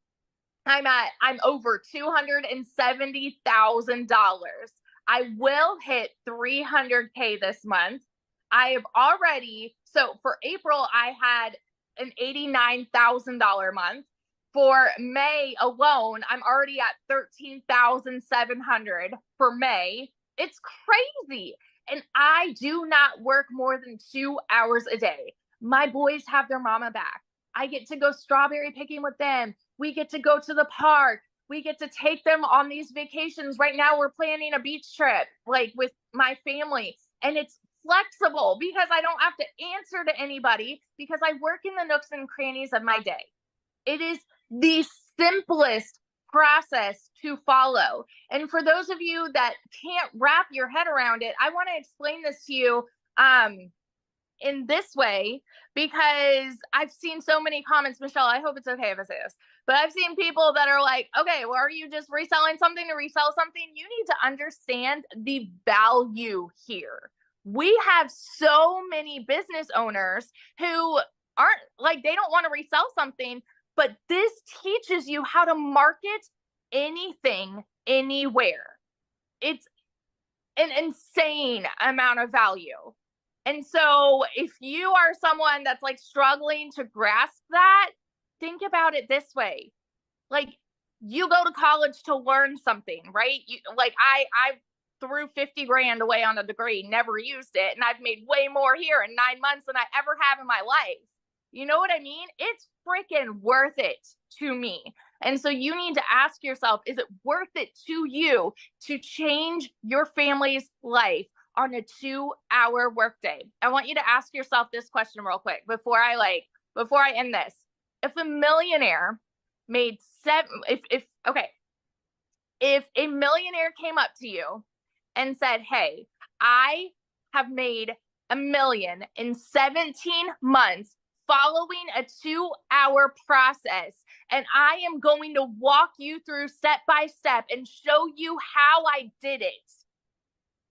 I'm over $270,000. I will hit 300K this month. I have already, so for April, I had an $89,000 month. For May alone, I'm already at 13,700 for May. It's crazy. And I do not work more than 2 hours a day. My boys have their mama back. I get to go strawberry picking with them. We get to go to the park. We get to take them on these vacations. Right now, we're planning a beach trip, like with my family. And it's flexible because I don't have to answer to anybody because I work in the nooks and crannies of my day. It is the simplest process to follow. And for those of you that can't wrap your head around it, I want to explain this to you in this way, because I've seen so many comments. Michelle, I hope it's okay if I say this, but I've seen people that are like, okay, well, are you just reselling something to resell something? You need to understand the value here. We have so many business owners who aren't like, they don't want to resell something, but this teaches you how to market anything, anywhere. It's an insane amount of value. And so if you are someone that's like struggling to grasp that, think about it this way. Like, you go to college to learn something, right? I threw 50 grand away on a degree, never used it. And I've made way more here in 9 months than I ever have in my life. You know what I mean? It's freaking worth it to me. And so you need to ask yourself, is it worth it to you to change your family's life on a 2-hour workday? I want you to ask yourself this question real quick before I end this. If a millionaire made if a millionaire came up to you and said, hey, I have made $1 million in 17 months following a 2-hour process, and I am going to walk you through step by step and show you how I did it,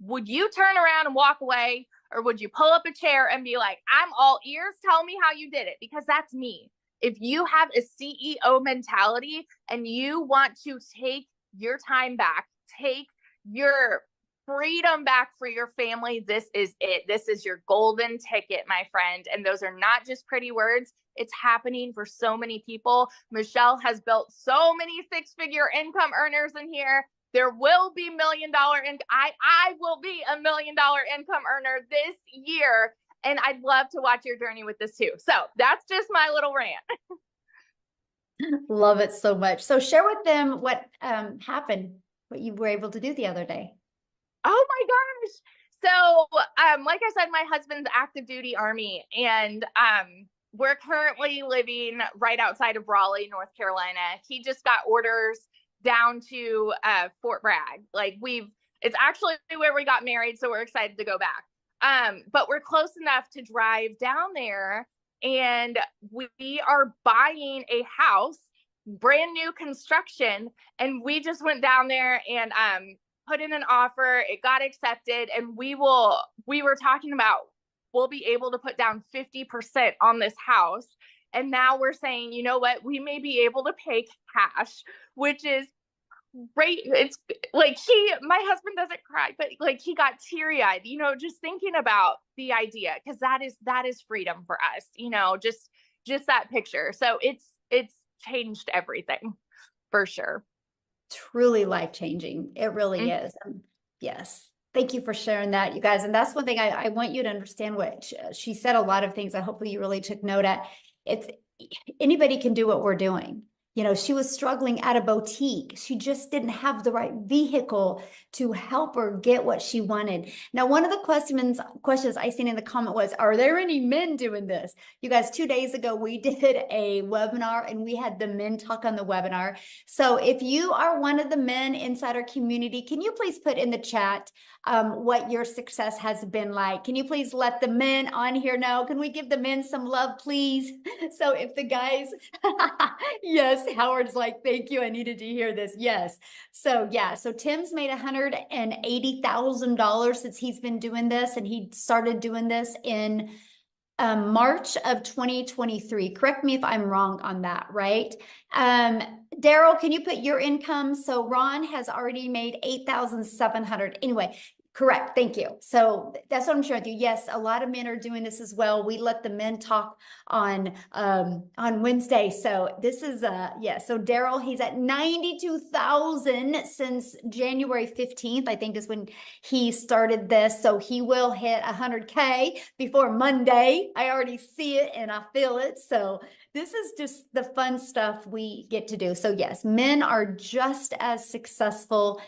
would you turn around and walk away, or would you pull up a chair and be like, I'm all ears, tell me how you did it? Because that's me. If you have a CEO mentality and you want to take your time back, take your freedom back for your family, this is it. This is your golden ticket, my friend. And those are not just pretty words. It's happening for so many people. Michelle has built so many 6-figure income earners in here. There will be $1 million I will be $1 million income earner this year. And I'd love to watch your journey with this too. So that's just my little rant. Love it so much. So share with them what happened, what you were able to do the other day. Oh my gosh. So, like I said, my husband's active duty Army, and we're currently living right outside of Raleigh, North Carolina. He just got orders down to Fort Bragg. It's actually where we got married, so we're excited to go back. But we're close enough to drive down there, and we are buying a house, brand new construction, and we just went down there and put in an offer. It got accepted, and we were talking about we'll be able to put down 50% on this house. And now we're saying, you know what, we may be able to pay cash, which is great. It's like my husband doesn't cry, but like he got teary-eyed, you know, just thinking about the idea, because that is freedom for us, you know, just that picture. So it's changed everything for sure. Truly life-changing. It really is. Yes. Thank you for sharing that, you guys. And that's one thing I want you to understand. What she said, a lot of things that hopefully you really took note at. It's anybody can do what we're doing. You know, she was struggling at a boutique. She just didn't have the right vehicle to help her get what she wanted. Now, one of the questions I seen in the comment was, are there any men doing this? You guys, 2 days ago, we did a webinar and we had the men talk on the webinar. So if you are one of the men inside our community, can you please put in the chat what your success has been like? Can you please let the men on here know? Can we give the men some love, please? So if the guys, yes, Howard's like, thank you, I needed to hear this. Yes. So yeah, so Tim's made $180,000 since he's been doing this, and he started doing this in March of 2023. Correct me if I'm wrong on that, right? Daryl, can you put your income? So Ron has already made 8,700. Anyway, correct. Thank you. So that's what I'm sharing with you. Yes, a lot of men are doing this as well. We let the men talk on Wednesday. So this is yeah. So Daryl, he's at 92,000 since January 15th, I think is when he started this. So he will hit 100K before Monday. I already see it and I feel it. So this is just the fun stuff we get to do. So yes, men are just as successful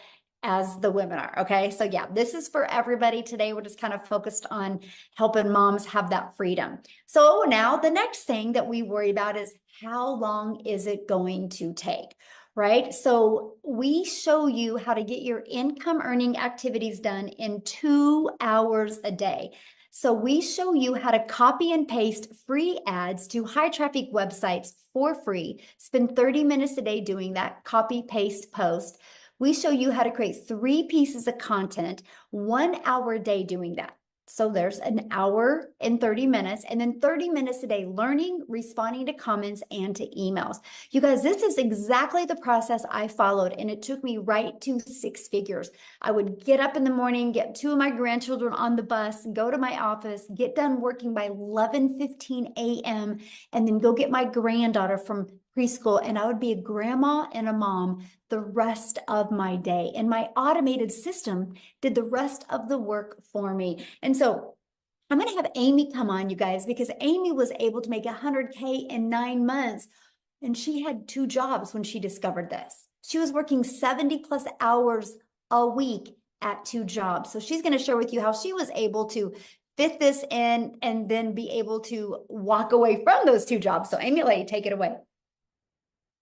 as the women are. Okay. So yeah, this is for everybody. Today, we're just kind of focused on helping moms have that freedom. So now the next thing that we worry about is, how long is it going to take? Right? So we show you how to get your income earning activities done in 2 hours a day. So we show you how to copy and paste free ads to high traffic websites for free. Spend 30 minutes a day doing that, copy, paste, post. We show you how to create 3 pieces of content, 1 hour a day doing that. So there's an hour and 30 minutes, and then 30 minutes a day learning, responding to comments and to emails. You guys, this is exactly the process I followed, and it took me right to 6 figures. I would get up in the morning, get 2 of my grandchildren on the bus, go to my office, get done working by 11:15 a.m., and then go get my granddaughter from preschool, and I would be a grandma and a mom the rest of my day. And my automated system did the rest of the work for me. And so I'm going to have Amy come on, you guys, because Amy was able to make 100K in 9 months. And she had 2 jobs when she discovered this. She was working 70 plus hours a week at 2 jobs. So she's going to share with you how she was able to fit this in and then be able to walk away from those 2 jobs. So Amy, take it away.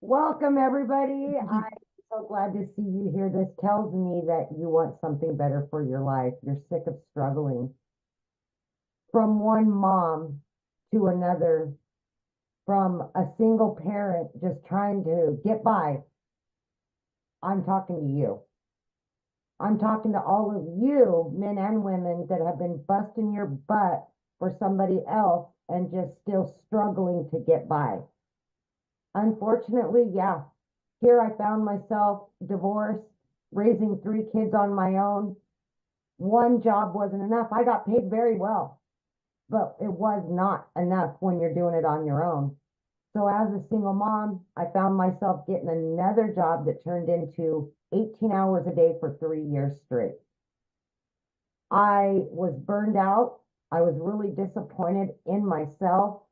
Welcome, everybody. I'm so glad to see you here. This tells me that you want something better for your life. You're sick of struggling. From one mom to another, from a single parent just trying to get by. I'm talking to you. I'm talking to all of you, men and women, that have been busting your butt for somebody else and just still struggling to get by. Unfortunately, yeah, here I found myself divorced, raising 3 kids on my own. 1 job wasn't enough. I got paid very well, but it was not enough when you're doing it on your own. So as a single mom, I found myself getting another job that turned into 18 hours a day for 3 years straight. I was burned out. I was really disappointed in myself,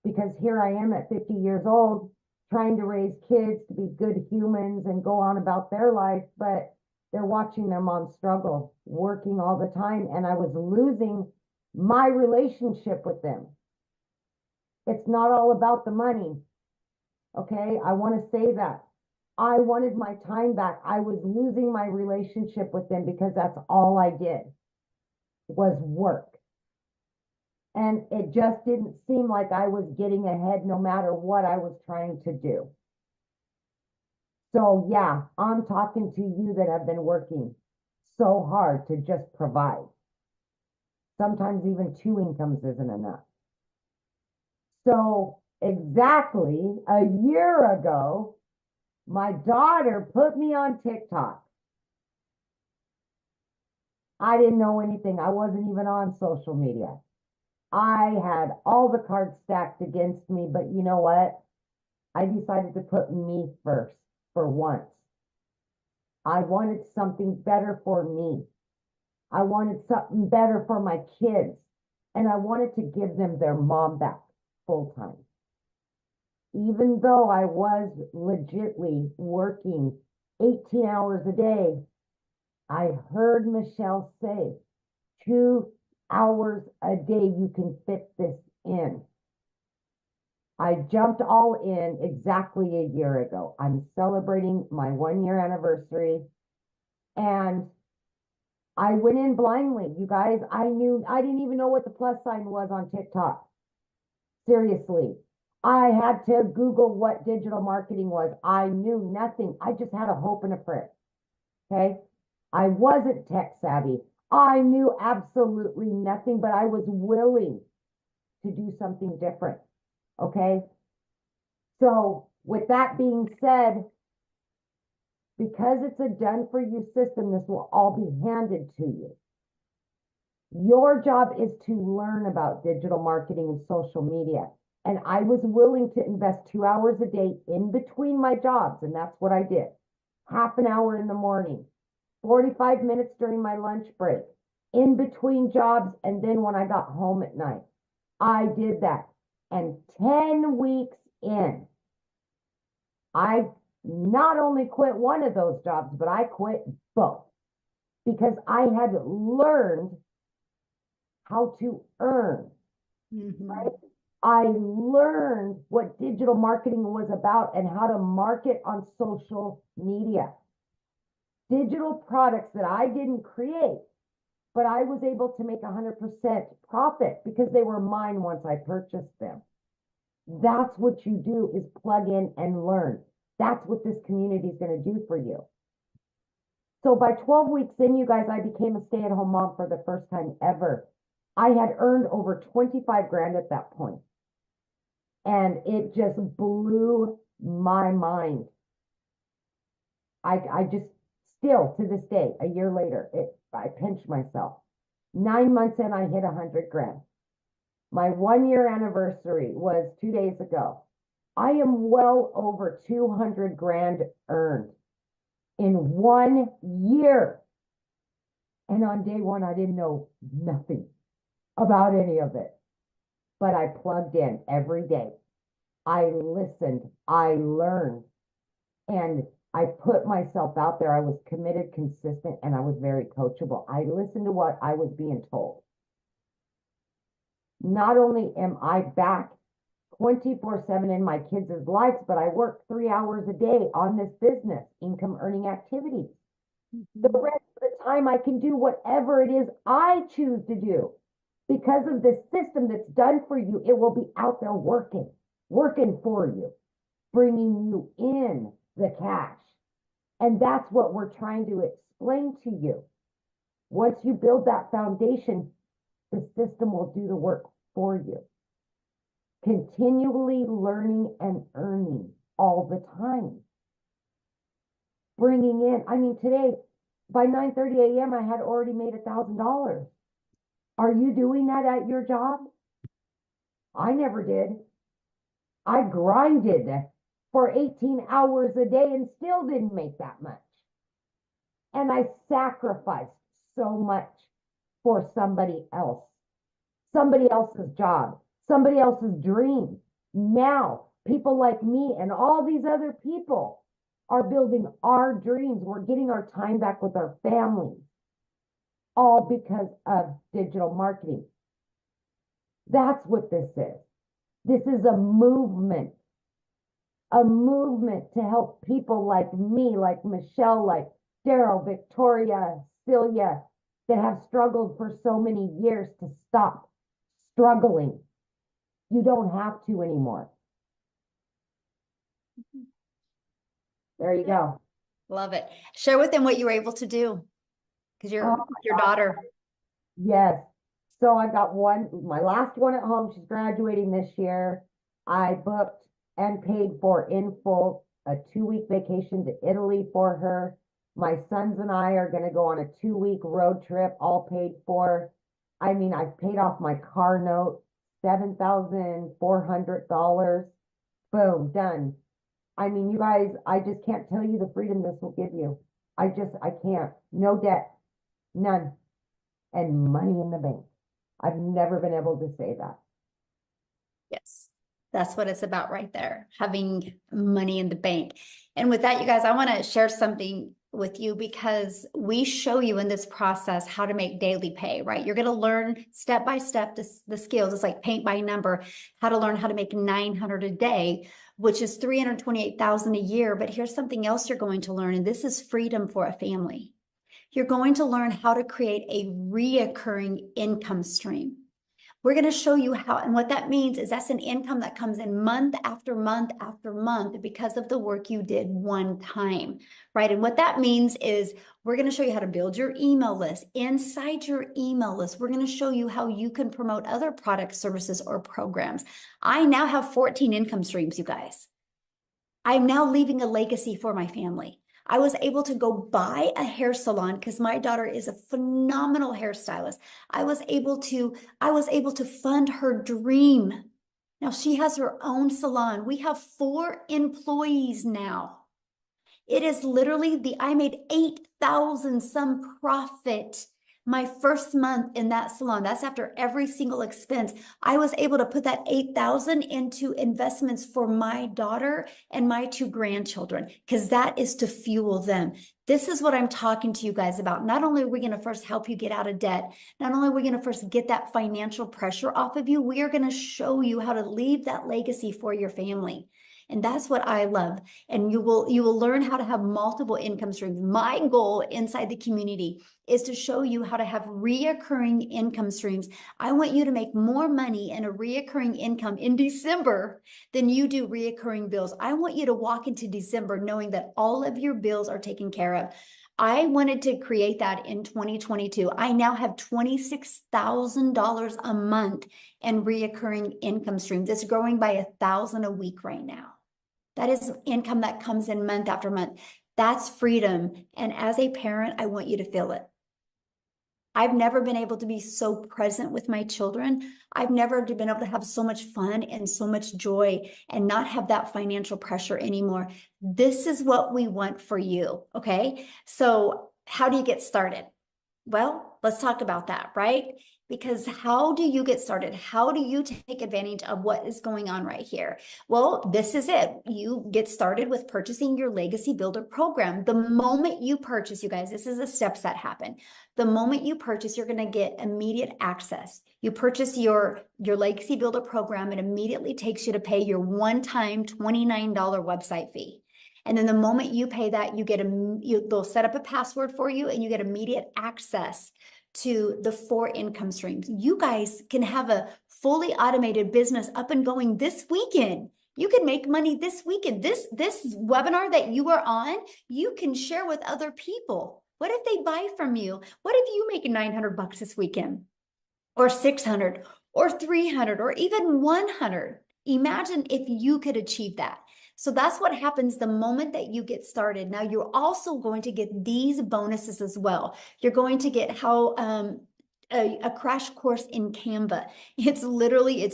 because here I am at 50 years old, trying to raise kids to be good humans and go on about their life, but they're watching their mom struggle, working all the time, and I was losing my relationship with them. It's not all about the money, okay? I want to say that. I wanted my time back. I was losing my relationship with them because that's all I did was work. And it just didn't seem like I was getting ahead no matter what I was trying to do. So yeah, I'm talking to you that have been working so hard to just provide. Sometimes even 2 incomes isn't enough. So exactly a year ago, my daughter put me on TikTok. I didn't know anything. I wasn't even on social media. I had all the cards stacked against me, but you know what? I decided to put me first for once. I wanted something better for me. I wanted something better for my kids. And I wanted to give them their mom back full time. Even though I was legitly working 18 hours a day, I heard Michelle say, 2 hours a day, you can fit this in. I jumped all in exactly a year ago. I'm celebrating my 1 year anniversary, and I went in blindly. You guys, I didn't even know what the plus sign was on TikTok. Seriously. I had to Google what digital marketing was. I knew nothing. I just had a hope and a prayer. Okay. I wasn't tech savvy. I knew absolutely nothing, but I was willing to do something different. Okay. So with that being said, because it's a done for you system, this will all be handed to you. Your job is to learn about digital marketing and social media. And I was willing to invest 2 hours a day in between my jobs. And that's what I did. Half an hour in the morning, 45 minutes during my lunch break, in between jobs. And then when I got home at night, I did that. And 10 weeks in, I not only quit one of those jobs, but I quit both because I had learned how to earn. Right? I learned what digital marketing was about and how to market on social media. Digital products that I didn't create, but I was able to make 100% profit because they were mine once I purchased them. That's what you do, is plug in and learn. That's what this community is going to do for you. So by 12 weeks in, you guys, I became a stay-at-home mom for the first time ever. I had earned over 25 grand at that point. And it just blew my mind. I just still to this day, a year later, I pinch myself. 9 months in, I hit 100 grand. My 1 year anniversary was 2 days ago. I am well over 200 grand earned in 1 year. And on day one, I didn't know nothing about any of it, but I plugged in every day. I listened, I learned, and I put myself out there. I was committed, consistent, and I was very coachable. I listened to what I was being told. Not only am I back 24/7 in my kids' lives, but I work 3 hours a day on this business, income earning activities. The rest of the time I can do whatever it is I choose to do. Because of this system that's done for you, it will be out there working for you, bringing you in the cash. And that's what we're trying to explain to you. Once you build that foundation, the system will do the work for you. Continually learning and earning all the time. Bringing in, I mean, today, by 9:30 a.m., I had already made $1,000. Are you doing that at your job? I never did. I grinded for 18 hours a day and still didn't make that much. And I sacrificed so much for somebody else, somebody else's job, somebody else's dream. Now, people like me and all these other people are building our dreams. We're getting our time back with our families, all because of digital marketing. That's what this is. This is a movement to help people like me, like Michelle, like Daryl, Victoria, Celia, that have struggled for so many years, to stop struggling. You don't have to anymore. There you go. Love it. Share with them what you were able to do, because your daughter. Yes. So I got my last one at home. She's graduating this year. I booked and paid for in full a 2-week vacation to Italy for her. My sons and I are going to go on a 2-week road trip, all paid for. I mean, I've paid off my car note, $7,400. Boom, done. I mean, you guys, I just can't tell you the freedom this will give you. I can't. No debt, none, and money in the bank. I've never been able to say that. Yes, that's what it's about right there, having money in the bank. And with that, you guys, I want to share something with you because we show you in this process how to make daily pay, right? You're going to learn step by step the skills. It's like paint by number, how to learn how to make 900 a day, which is 328,000 a year. But here's something else you're going to learn, and this is freedom for a family. You're going to learn how to create a reoccurring income stream. We're going to show you how, and what that means is that's an income that comes in month after month after month because of the work you did one time, right? And what that means is we're going to show you how to build your email list. Inside your email list, we're going to show you how you can promote other products, services, or programs. I now have 14 income streams, you guys. I'm now leaving a legacy for my family. I was able to go buy a hair salon because my daughter is a phenomenal hairstylist. I was able to fund her dream. Now she has her own salon. We have 4 employees now. It is literally I made 8,000 some profit my first month in that salon. That's after every single expense. I was able to put that 8,000 into investments for my daughter and my 2 grandchildren, because that is to fuel them. This is what I'm talking to you guys about. Not only are we going to first help you get out of debt, not only are we going to first get that financial pressure off of you, we are going to show you how to leave that legacy for your family. And that's what I love. And you will learn how to have multiple income streams. My goal inside the community is to show you how to have reoccurring income streams. I want you to make more money in a reoccurring income in December than you do reoccurring bills. I want you to walk into December knowing that all of your bills are taken care of. I wanted to create that in 2022. I now have $26,000 a month in reoccurring income streams. It's growing by $1,000 a week right now. That is income that comes in month after month. That's freedom. And as a parent, I want you to feel it. I've never been able to be so present with my children. I've never been able to have so much fun and so much joy and not have that financial pressure anymore. This is what we want for you, okay? So how do you get started? Well, let's talk about that, right? Because how do you get started? How do you take advantage of what is going on right here? Well, this is it. You get started with purchasing your Legacy Builder program. The moment you purchase, you guys, this is the steps that happen. The moment you purchase, you're going to get immediate access. You purchase your Legacy Builder program, it immediately takes you to pay your one-time $29 website fee. And then the moment you pay that, they'll set up a password for you and you get immediate access to the 4 income streams. You guys can have a fully automated business up and going this weekend. You can make money this weekend. This webinar that you are on, you can share with other people. What if they buy from you? What if you make $900 this weekend? Or 600 or 300 or even 100? Imagine if you could achieve that. So that's what happens the moment that you get started. Now you're also going to get these bonuses as well. You're going to get a crash course in Canva. It's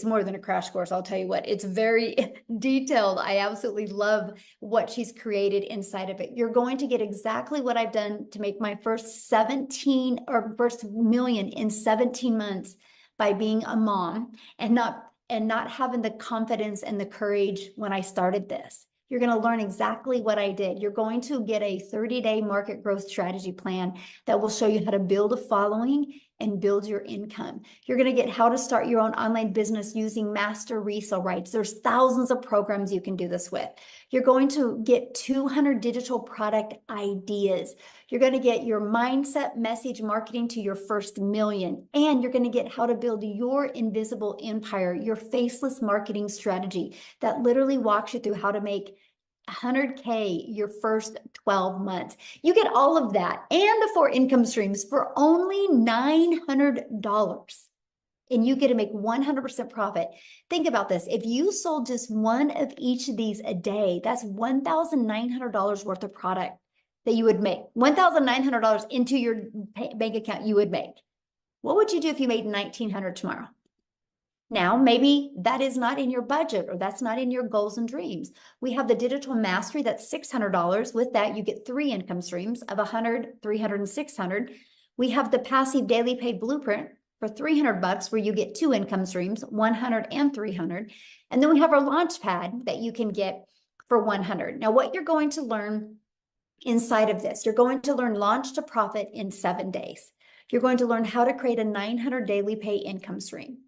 more than a crash course. I'll tell you what, it's very detailed. I absolutely love what she's created inside of it. You're going to get exactly what I've done to make my first million in 17 months by being a mom and not having the confidence and the courage when I started this. You're going to learn exactly what I did. You're going to get a 30-day market growth strategy plan that will show you how to build a following and build your income. You're going to get how to start your own online business using master resale rights. There's thousands of programs you can do this with. You're going to get 200 digital product ideas. You're going to get your mindset message marketing to your first million. And you're going to get how to build your invisible empire, your faceless marketing strategy that literally walks you through how to make 100K your first 12 months. You get all of that and the 4 income streams for only $900. and you get to make 100% profit. Think about this. If you sold just one of each of these a day, that's $1,900 worth of product that you would make. $1,900 into your bank account you would make. What would you do if you made $1,900 tomorrow? Now, maybe that is not in your budget or that's not in your goals and dreams. We have the digital mastery, that's $600. With that, you get 3 income streams of 100, 300, and 600. We have the passive daily paid blueprint for $300 where you get 2 income streams, 100 and 300. And then we have our launch pad that you can get for 100. Now, what you're going to learn inside of this, you're going to learn launch to profit in 7 days. You're going to learn how to create a 900 daily pay income stream.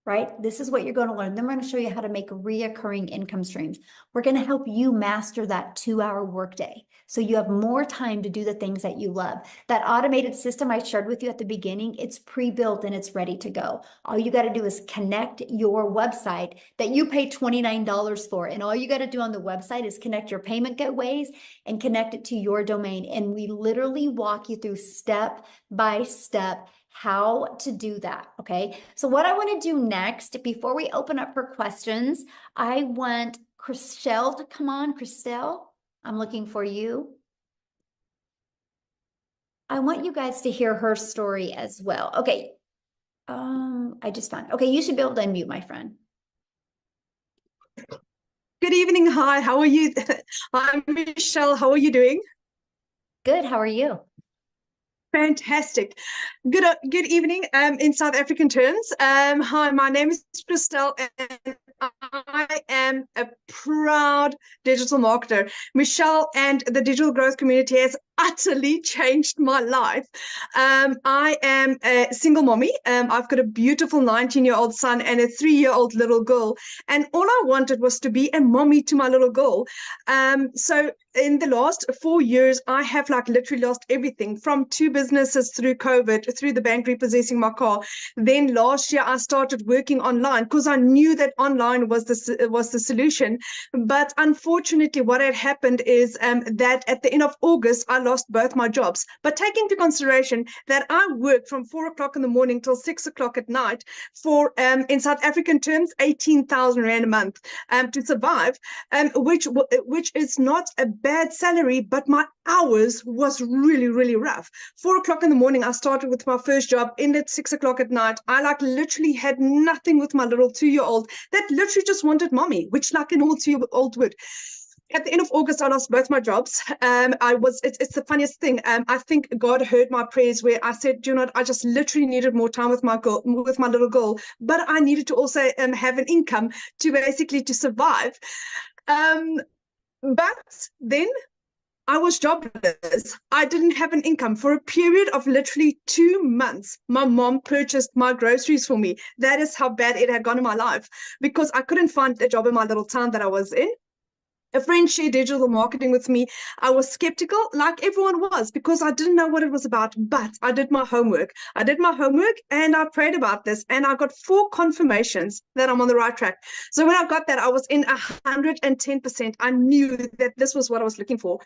Right? This is what you're going to learn. Then we're going to show you how to make reoccurring income streams. We're going to help you master that 2-hour workday so you have more time to do the things that you love. That automated system I shared with you at the beginning, it's pre-built and it's ready to go. All you got to do is connect your website that you pay $29 for. And all you got to do on the website is connect your payment gateways and connect it to your domain. And we literally walk you through step by step how to do that, okay? So what I want to do next, before we open up for questions, I want Christelle to come on. Christelle, I'm looking for you. I want you guys to hear her story as well. Okay, I just found, okay, you should be able to unmute, my friend. Good evening. Hi, how are you? I'm Michelle. How are you doing? Good, how are you? Fantastic. Good evening in South African terms. Hi, my name is Christelle and I am a proud digital marketer. Michelle and the digital growth community has utterly changed my life. I am a single mommy. I've got a beautiful 19-year-old son and a 3-year-old little girl. And all I wanted was to be a mommy to my little girl. So in the last 4 years, I have literally lost everything from 2 businesses through COVID, through the bank repossessing my car. Then last year, I started working online because I knew that online was the solution. But unfortunately, what had happened is that at the end of August, I lost both my jobs. But take into consideration that I worked from 4 o'clock in the morning till 6 o'clock at night for, in South African terms, 18,000 Rand a month to survive, which is not a bad salary, but my hours was really, really rough. 4 o'clock in the morning, I started with my first job, ended 6 o'clock at night. I literally had nothing with my little 2-year-old that literally just wanted mommy, which like an all 2-year-old would. At the end of August, I lost both my jobs. It's the funniest thing. I think God heard my prayers where I said, you know what, I just literally needed more time with my little girl, but I needed to also have an income to survive. But then I was jobless. I didn't have an income for a period of literally 2 months. My mom purchased my groceries for me. That is how bad it had gone in my life because I couldn't find a job in my little town that I was in. A friend shared digital marketing with me. I was skeptical, like everyone was, because I didn't know what it was about, but I did my homework. And I prayed about this, and I got 4 confirmations that I'm on the right track. So when I got that, I was in 110%. I knew that this was what I was looking for.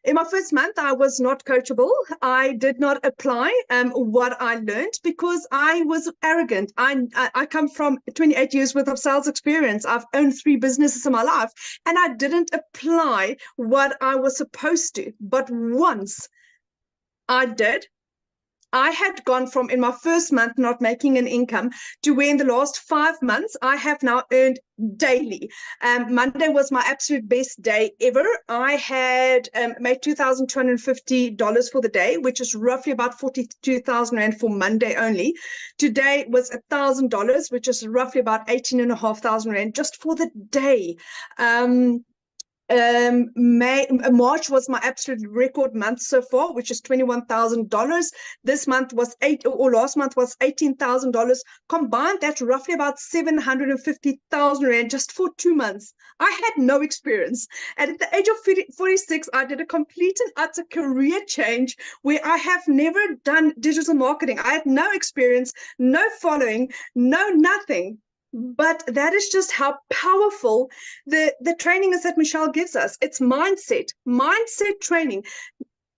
In my first month, I was not coachable. I did not apply what I learned because I was arrogant. I come from 28 years worth of sales experience. I've owned 3 businesses in my life, and I didn't apply what I was supposed to. But once I did, I had gone from in my first month not making an income to where in the last 5 months I have now earned daily. Monday was my absolute best day ever. I had made $2,250 for the day, which is roughly about 42,000 Rand for Monday only. Today was $1,000, which is roughly about 18,500 Rand just for the day. March was my absolute record month so far, which is $21,000. This month was last month was $18,000. Combined, that's roughly about 750,000 Rand just for 2 months. I had no experience. And at the age of 46, I did a complete and utter career change where I have never done digital marketing. I had no experience, no following, no nothing. But that is just how powerful the training is that Michelle gives us. It's mindset training.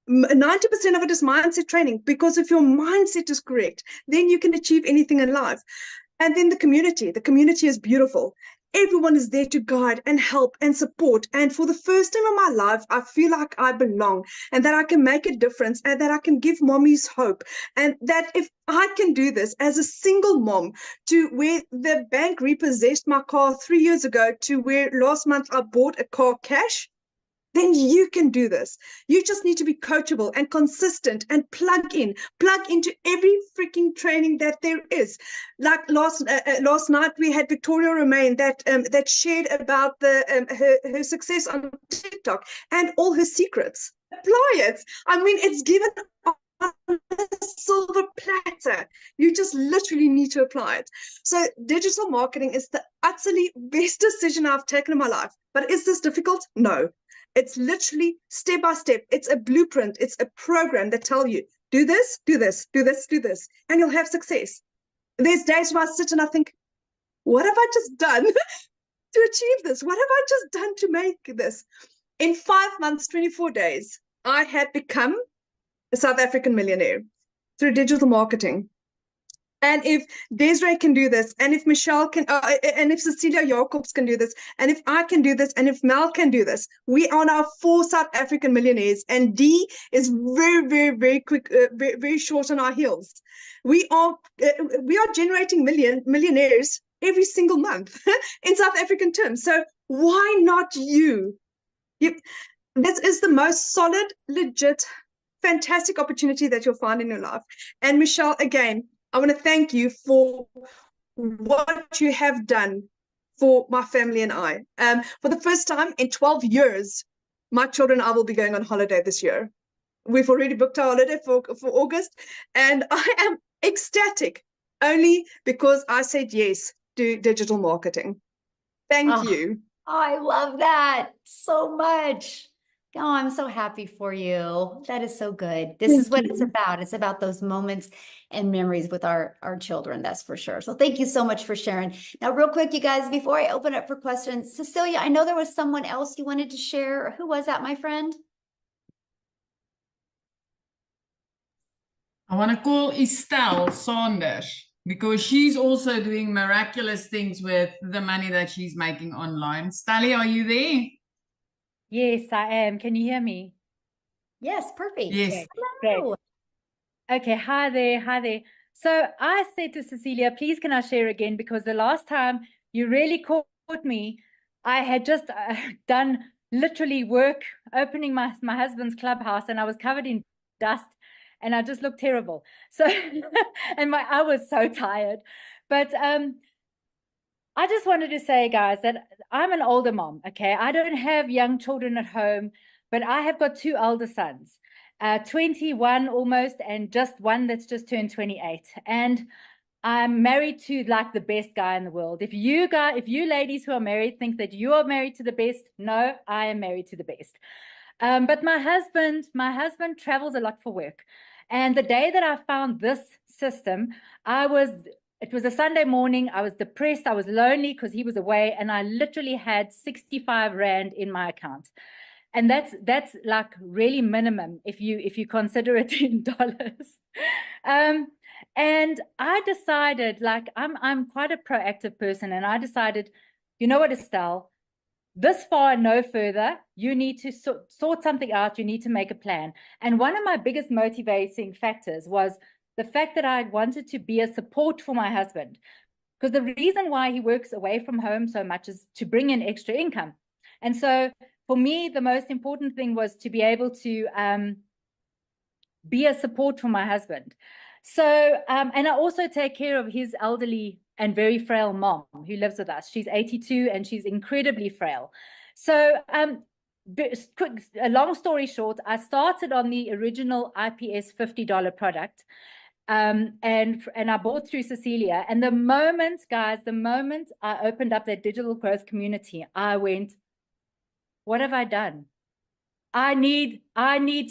90% of it is mindset training, because if your mindset is correct, then you can achieve anything in life. And then the community is beautiful. Everyone is there to guide and help and support. And for the first time in my life, I feel like I belong and that I can make a difference and that I can give mommies hope. And that if I can do this as a single mom, to where the bank repossessed my car 3 years ago, to where last month I bought a car cash, then you can do this. You just need to be coachable and consistent and plug into every freaking training that there is. Like last night, we had Victoria Romain that shared about her success on TikTok and all her secrets. Apply it. I mean, it's given on a silver platter. You just literally need to apply it. So digital marketing is the utterly best decision I've taken in my life. But is this difficult? No. It's literally step by step. It's a blueprint. It's a program that tells you, do this, do this, do this, do this, and you'll have success. There's days where I sit and I think, what have I just done to achieve this? What have I just done to make this? In 5 months, 24 days, I had become a South African millionaire through digital marketing. And if Desiree can do this, and if Michelle can, and if Cecilia Jacobs can do this, and if I can do this, and if Mel can do this, we are now 4 South African millionaires, and D is very, very, very quick, very, very short on our heels. We are generating millionaires every single month in South African terms. So why not you? This is the most solid, legit, fantastic opportunity that you'll find in your life. And Michelle, again, I want to thank you for what you have done for my family and I. For the first time in 12 years, my children and I will be going on holiday this year. We've already booked our holiday for August, and I am ecstatic only because I said yes to digital marketing. Thank you. I love that so much. Oh, I'm so happy for you. That is so good. This is what it's about. It's about those moments and memories with our children, that's for sure. So thank you so much for sharing. Now, real quick, you guys, before I open up for questions, Cecilia, I know there was someone else you wanted to share. Who was that, my friend? I want to call Estelle Saunders because she's also doing miraculous things with the money that she's making online. Stally, are you there? Yes, I am. Can you hear me? Yes, perfect. Yes. Hello. Okay, hi there, hi there. So I said to Cecilia, please can I share again? Because the last time you really caught me, I had just done literally work opening my husband's clubhouse, and I was covered in dust and I just looked terrible. So, and I was so tired. But I just wanted to say, guys, that I'm an older mom, okay? I don't have young children at home, but I have got 2 older sons, 21 almost, and just one that's just turned 28. And I'm married to like the best guy in the world. If you ladies who are married think that you are married to the best, no, I am married to the best. But my husband travels a lot for work. And the day that I found this system, it was a Sunday morning. I was depressed. I was lonely because he was away, and I literally had 65 Rand in my account. And that's like really minimum if you consider it in dollars. And I decided, like, I'm quite a proactive person, and I decided, you know what, Estelle, this far and no further. You need to sort something out. You need to make a plan. And one of my biggest motivating factors was the fact that I wanted to be a support for my husband, because the reason why he works away from home so much is to bring in extra income. And so for me, the most important thing was to be able to be a support for my husband. So, and I also take care of his elderly and very frail mom who lives with us. She's 82 and she's incredibly frail. So, a long story short, I started on the original IPS $50 product. And I bought through Cecilia. And the moment I opened up that digital growth community, I went, what have I done? I need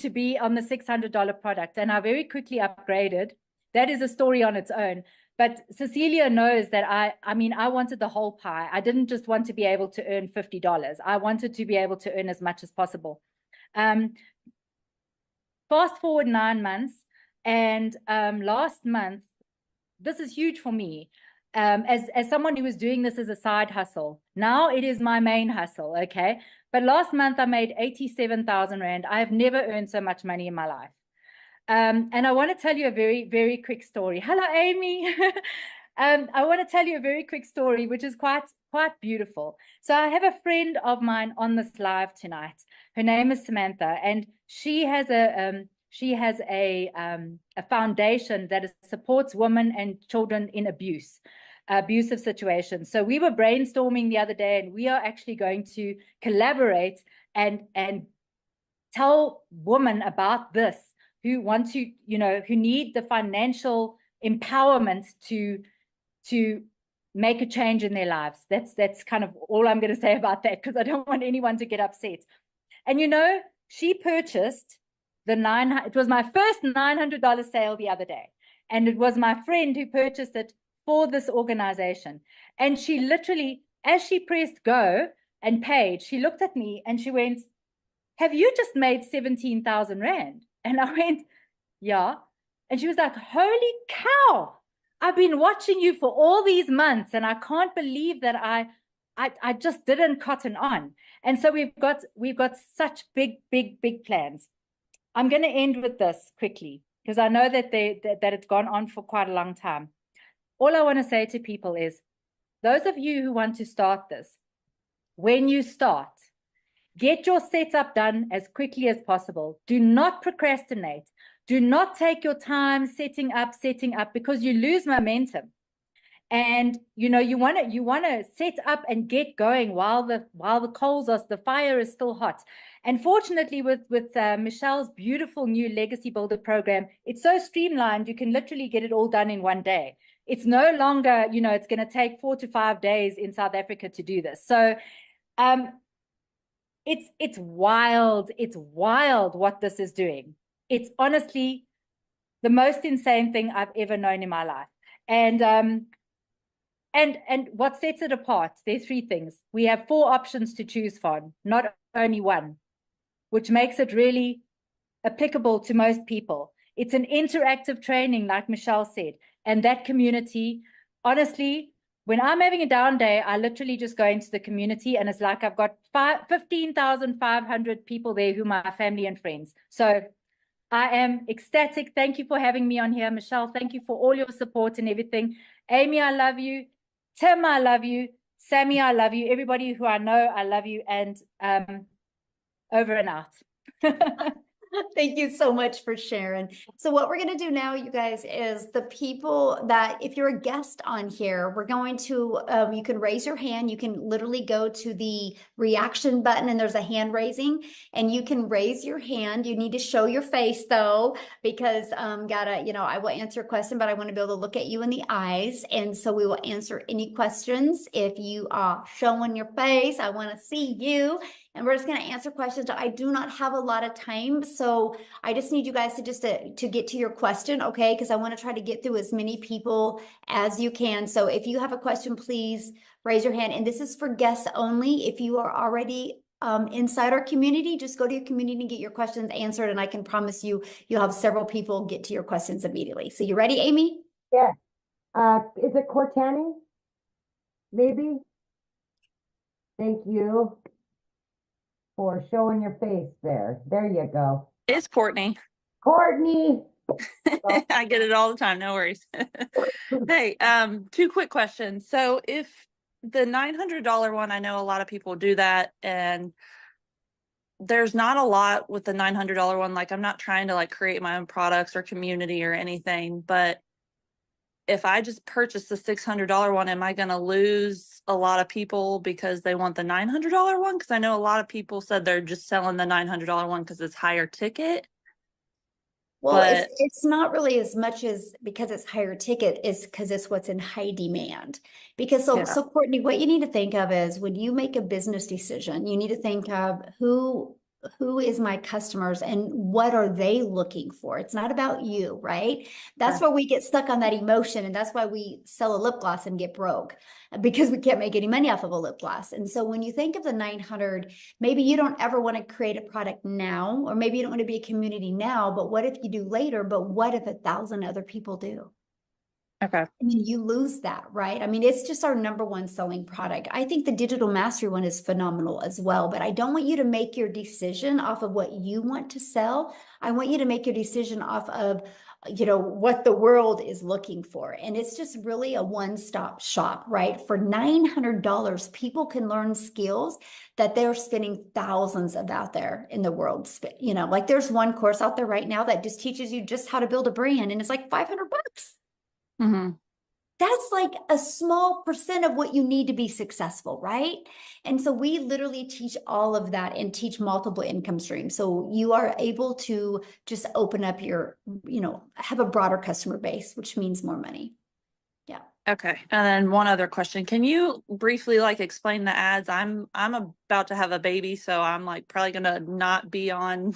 to be on the $600 product. And I very quickly upgraded. That is a story on its own. But Cecilia knows that I mean, I wanted the whole pie. I didn't just want to be able to earn $50. I wanted to be able to earn as much as possible. Fast forward 9 months, and last month, this is huge for me. as someone who was doing this as a side hustle. Now it is my main hustle, okay? But last month I made 87,000 Rand. I have never earned so much money in my life. And I want to tell you a very, very quick story. Hello, Amy. I want to tell you a very quick story, which is quite beautiful. So I have a friend of mine on this live tonight. Her name is Samantha, and she has a foundation that supports women and children in abusive situations. So we were brainstorming the other day, and we are actually going to collaborate and tell women about this who want to, who need the financial empowerment to make a change in their lives. That's kind of all I'm going to say about that, because I don't want anyone to get upset. And she purchased it was my first $900 sale the other day. And it was my friend who purchased it for this organization. And she literally, as she pressed go and paid, she looked at me and she went, "Have you just made 17,000 Rand?" And I went, "Yeah." And she was like, "Holy cow, I've been watching you for all these months, and I can't believe that I just didn't cotton on." And so we've got such big plans. I'm going to end with this quickly, because I know that it's gone on for quite a long time. All I want to say to people is, those of you who want to start this, when you start, get your setup done as quickly as possible. Do not procrastinate. Do not take your time setting up, because you lose momentum. And you want to set up and get going while the fire is still hot. And fortunately, with Michelle's beautiful new Legacy Builder program, it's so streamlined, you can literally get it all done in one day. It's no longer, it's going to take 4 to 5 days in South Africa to do this. So it's wild. It's wild what this is doing. It's honestly the most insane thing I've ever known in my life. And what sets it apart, there's 3 things. We have 4 options to choose from, not only one, which makes it really applicable to most people. It's an interactive training, like Michelle said, and that community, honestly, when I'm having a down day, I literally just go into the community, and it's like I've got 15,500 people there who are my family and friends. So I am ecstatic. Thank you for having me on here. Michelle, thank you for all your support and everything. Amy, I love you. Tim, I love you. Sammy, I love you. Everybody who I know, I love you. And over and out. Thank you so much for sharing. So what we're going to do now, you guys, is the people that, if you're a guest on here, we're going to, you can raise your hand. You can literally go to the reaction button, and there's a hand raising, and you can raise your hand. You need to show your face though, because I will answer a question, but I want to be able to look at you in the eyes. And so we will answer any questions. If you are showing your face, I want to see you. And we're just going to answer questions. I do not have a lot of time, so I just need you guys to get to your question, okay? Because I want to try to get through as many people as you can. So if you have a question, please raise your hand. And this is for guests only. If you are already inside our community, just go to your community and get your questions answered. And I can promise you, you'll have several people get to your questions immediately. So you ready, Amy? Yeah. Is it Cortani? Maybe? Thank you for showing your face there. There you go. It's Courtney. Courtney. I get it all the time. No worries. Hey, 2 quick questions. So if the $900 one, I know a lot of people do that, and there's not a lot with the $900 one. Like, I'm not trying to create my own products or community or anything, but if I just purchase the $600 one, am I going to lose a lot of people because they want the $900 one? Because I know a lot of people said they're just selling the $900 one because it's higher ticket. Well, it's not really as much as because it's higher ticket, is because it's what's in high demand. Because so Courtney, what you need to think of is when you make a business decision, you need to think of who is my customers and what are they looking for? It's not about you, right? That's where we get stuck on that emotion. And that's why we sell a lip gloss and get broke, because we can't make any money off of a lip gloss. And so when you think of the 900, maybe you don't ever want to create a product now, or maybe you don't want to be a community now, but what if you do later? But what if 1,000 other people do? Okay. I mean, you lose that, right? I mean, it's just our number one selling product. I think the digital mastery one is phenomenal as well, but I don't want you to make your decision off of what you want to sell. I want you to make your decision off of, what the world is looking for. And it's just really a one-stop shop, right? For $900, people can learn skills that they're spending thousands of out there in the world. Like there's one course out there right now that just teaches you just how to build a brand, and it's like $500. Mm-hmm. That's like a small percent of what you need to be successful, right? And so we literally teach all of that and teach multiple income streams. So you are able to just open up your, have a broader customer base, which means more money. Yeah. Okay. And then one other question. Can you briefly explain the ads? I'm about to have a baby, so I'm probably gonna not be on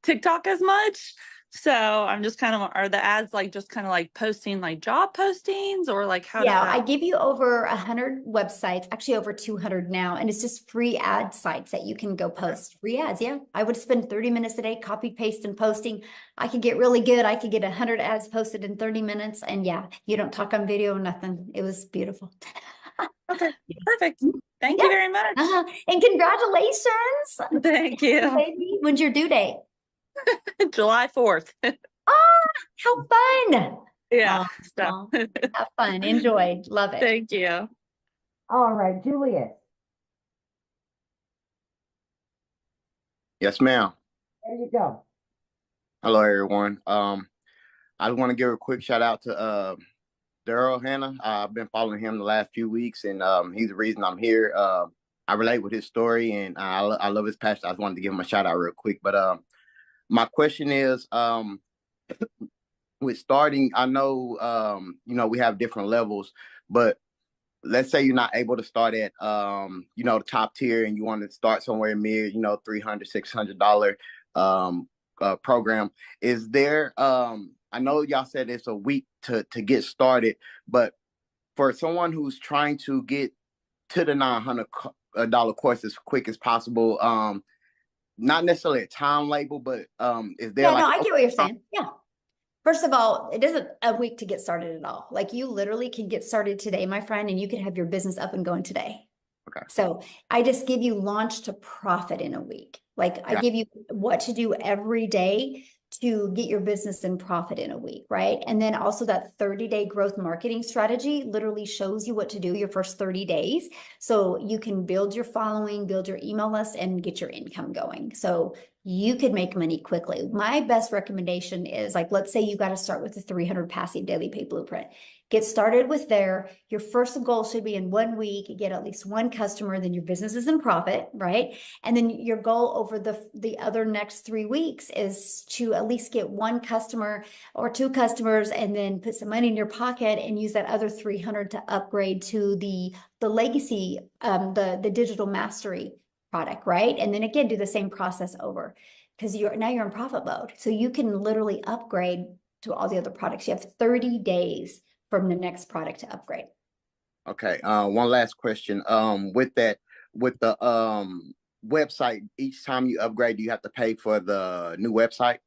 TikTok as much. So I'm just are the ads just posting job postings, or how does that? I give you over 100 websites, actually over 200 now, and it's just free ad sites that you can go post. Free ads, yeah. I would spend 30 minutes a day copy, paste, and posting. I could get really good. I could get 100 ads posted in 30 minutes, and yeah, you don't talk on video, nothing. It was beautiful. Okay, perfect. Thank you very much. And congratulations. Thank you. Baby, when's your due date? July 4th. Oh, how fun. Yeah. Well, have fun. Enjoy. Love it. Thank you. All right, Julius. Yes, ma'am. There you go. Hello, everyone. I just want to give a quick shout out to Daryl Hannah. I've been following him the last few weeks, and he's the reason I'm here. I relate with his story, and I love his passion. I just wanted to give him a shout out real quick. But my question is, with starting, I know we have different levels, but let's say you're not able to start at the top tier, and you want to start somewhere mid, $300, $600 program. Is there I know y'all said it's a week to get started, but for someone who's trying to get to the $900 course as quick as possible, not necessarily a time label, but is there I get what you're saying. Yeah. First of all, it isn't a week to get started at all. You literally can get started today, my friend, and you can have your business up and going today. Okay. So I just give you launch to profit in a week. I give you what to do every day to get your business in profit in a week, right? And then also that 30-day growth marketing strategy literally shows you what to do your first 30 days. So you can build your following, build your email list, and get your income going. So you could make money quickly. My best recommendation is let's say you got to start with the 300 passive daily pay blueprint. Get started with there. Your first goal should be in 1 week, get at least one customer, then your business is in profit, right? And then your goal over the other next 3 weeks is to at least get one customer or two customers, and then put some money in your pocket and use that other 300 to upgrade to the legacy, the digital mastery product, right? And then again, do the same process over, because now you're in profit mode. So you can literally upgrade to all the other products. You have 30 days from the next product to upgrade. Okay. One last question. With the website, each time you upgrade, do you have to pay for the new website?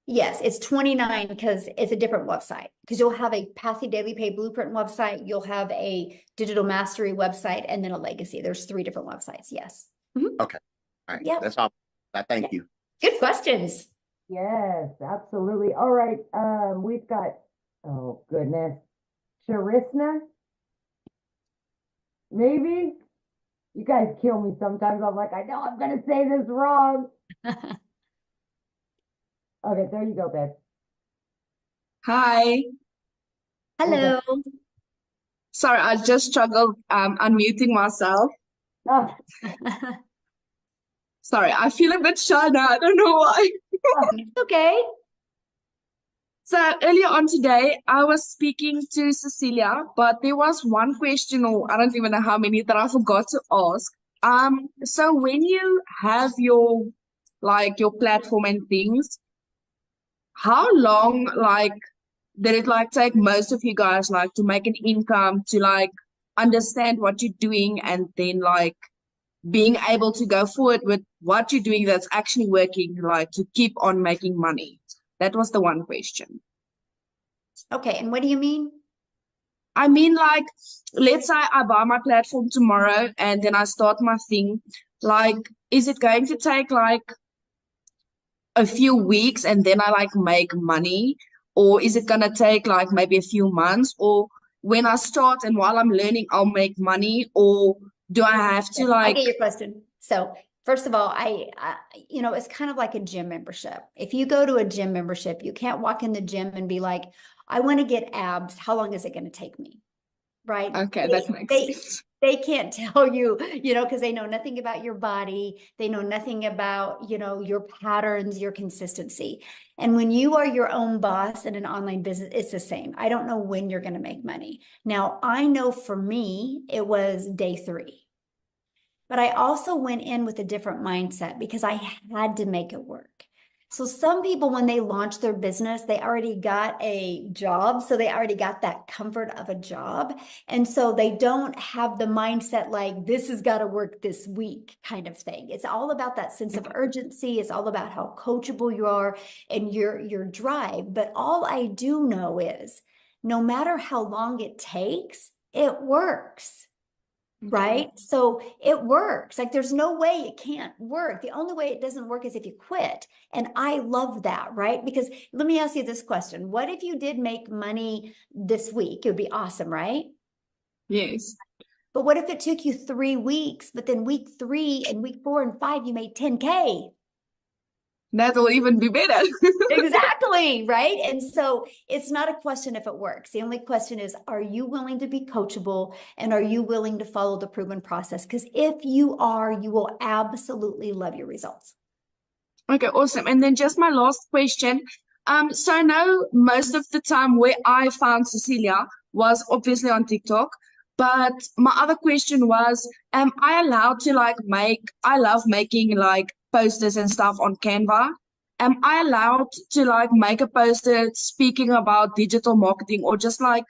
Yes, it's $29 because it's a different website. Because you'll have a passive daily pay blueprint website, you'll have a digital mastery website, and then a legacy. There's 3 different websites. Yes. Mm-hmm. Okay. All right. Yeah. That's all. Thank you. Good questions. Yes, absolutely. All right. We've got, oh goodness, Sharisna. Maybe you guys kill me sometimes. I'm I know I'm gonna say this wrong. Okay, there you go, babe. Hi. Hello. Sorry, I just struggled unmuting myself. Oh. Sorry, I feel a bit shy now. I don't know why. Okay. So earlier on today, I was speaking to Cecilia, but there was one question, or I don't even know how many, that I forgot to ask. So when you have your platform and things, how long did it take most of you guys to make an income, to understand what you're doing, and then being able to go forward with what you're doing that's actually working, to keep on making money? That was the one question. Okay, and what do you mean? I mean, like, let's say I buy my platform tomorrow and then I start my thing. Like, is it going to take like a few weeks and then I like make money? Or is it gonna take like maybe a few months? Or when I start and while I'm learning, I'll make money? Or do I have to I like, get your question. So first of all, you know, it's kind of like a gym membership. If you go to a gym membership, you can't walk in the gym and be like, I want to get abs. How long is it going to take me? Right? okay, that makes sense. They can't tell you, you know, because they know nothing about your body. They know nothing about, you know, your patterns, your consistency. And when you are your own boss in an online business, it's the same. I don't know when you're going to make money. Now, I know for me, it was day 3. But I also went in with a different mindset because I had to make it work. So some people, when they launch their business, they already got a job. So they already got that comfort of a job. And so they don't have the mindset like, this has got to work this week kind of thing. It's all about that sense of urgency. It's all about how coachable you are and your drive. But all I do know is no matter how long it takes, it works. Right? So it works. Like there's no way it can't work. The only way it doesn't work is if you quit. And I love that, right? Because let me ask you this question. What if you did make money this week? It would be awesome, right? Yes. But what if it took you 3 weeks, but then week 3 and week 4 and 5, you made 10K? That'll even be better. Exactly, right? And so it's not a question if it works. The only question is, are you willing to be coachable and are you willing to follow the proven process? Because if you are, you will absolutely love your results. Okay, awesome. And then just my last question. So I know most of the time where I found Cecilia was obviously on TikTok, but my other question was, am I allowed to like I love making like posters and stuff on Canva. Am I allowed to like make a poster speaking about digital marketing or just like,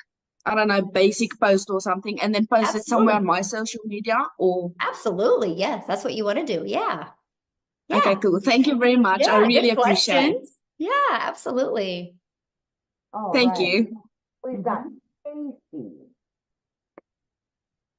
I don't know, basic post or something and then post it somewhere on my social media or? Absolutely. Yes, that's what you want to do. Yeah. Yeah. Okay, cool. Thank you very much. I Yeah, really good appreciate it. questions. Yeah, absolutely. All Thank right. you. We've got Stacy.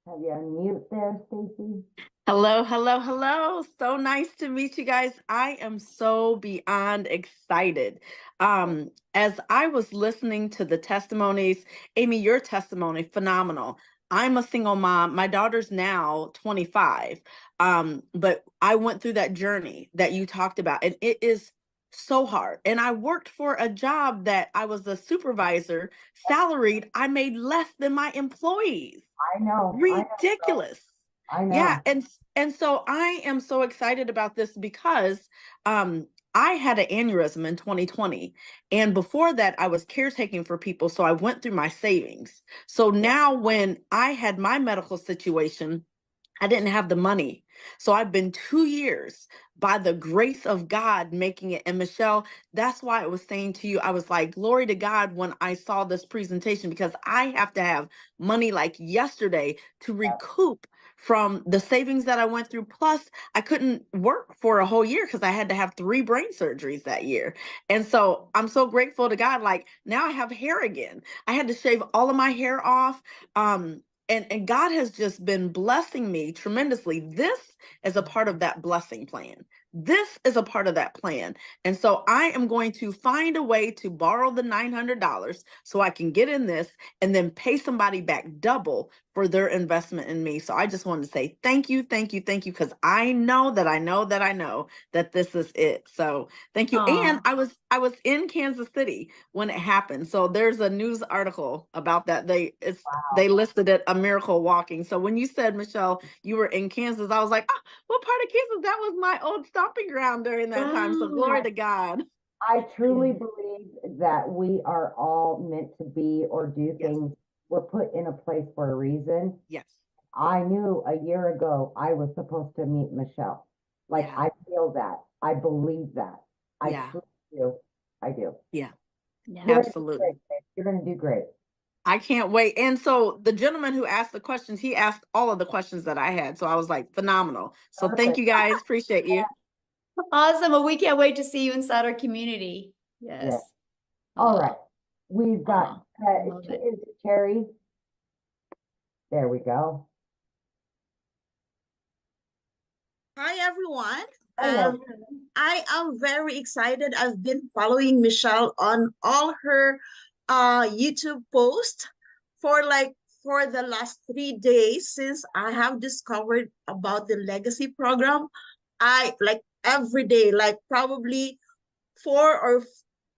Have you unmute there, Stacy? Hello, hello, hello. So nice to meet you guys. I am so beyond excited. As I was listening to the testimonies, Amy, your testimony, phenomenal. I'm a single mom. My daughter's now 25. But I went through that journey that you talked about, and it is so hard. And I worked for a job that I was a supervisor, salaried. I made less than my employees. I know. Ridiculous. I know. Yeah, and so I am so excited about this because I had an aneurysm in 2020, and before that I was caretaking for people, so I went through my savings. So now when I had my medical situation, I didn't have the money. So I've been 2 years by the grace of God making it. And Michelle, that's why I was saying to you, I was like, glory to God when I saw this presentation, because I have to have money like yesterday to recoup from the savings that I went through. Plus, I couldn't work for a whole year because I had to have 3 brain surgeries that year. And so I'm so grateful to God. Like now I have hair again. I had to shave all of my hair off. And God has just been blessing me tremendously. This is a part of that blessing plan. This is a part of that plan. And so I am going to find a way to borrow the $900 so I can get in this and then pay somebody back double for their investment in me. So I just wanted to say thank you, thank you, thank you, because I know that this is it. So thank you. Aw. And I was in Kansas City when it happened. So there's a news article about that. They listed it a miracle walking. So when you said, Michelle, you were in Kansas, I was like, oh, what part of Kansas? That was my old stomping ground during that time. So glory to God. I truly believe that we are all meant to be or do things. We're put in a place for a reason. Yes. I knew a year ago I was supposed to meet Michelle. Like I feel that. I believe that. I truly do. I do. Yeah. You're Absolutely. You're going to do great. I can't wait. And so the gentleman who asked the questions, he asked all of the questions that I had. So I was like, phenomenal. So thank you guys. Appreciate you. Awesome. Well, we can't wait to see you inside our community. Yes. All right. We've got, is it Terry? There we go. Hi, everyone. Hello. I am very excited. I've been following Michelle on all her YouTube posts for the last 3 days since I have discovered about the legacy program. I like every day, like probably 4 or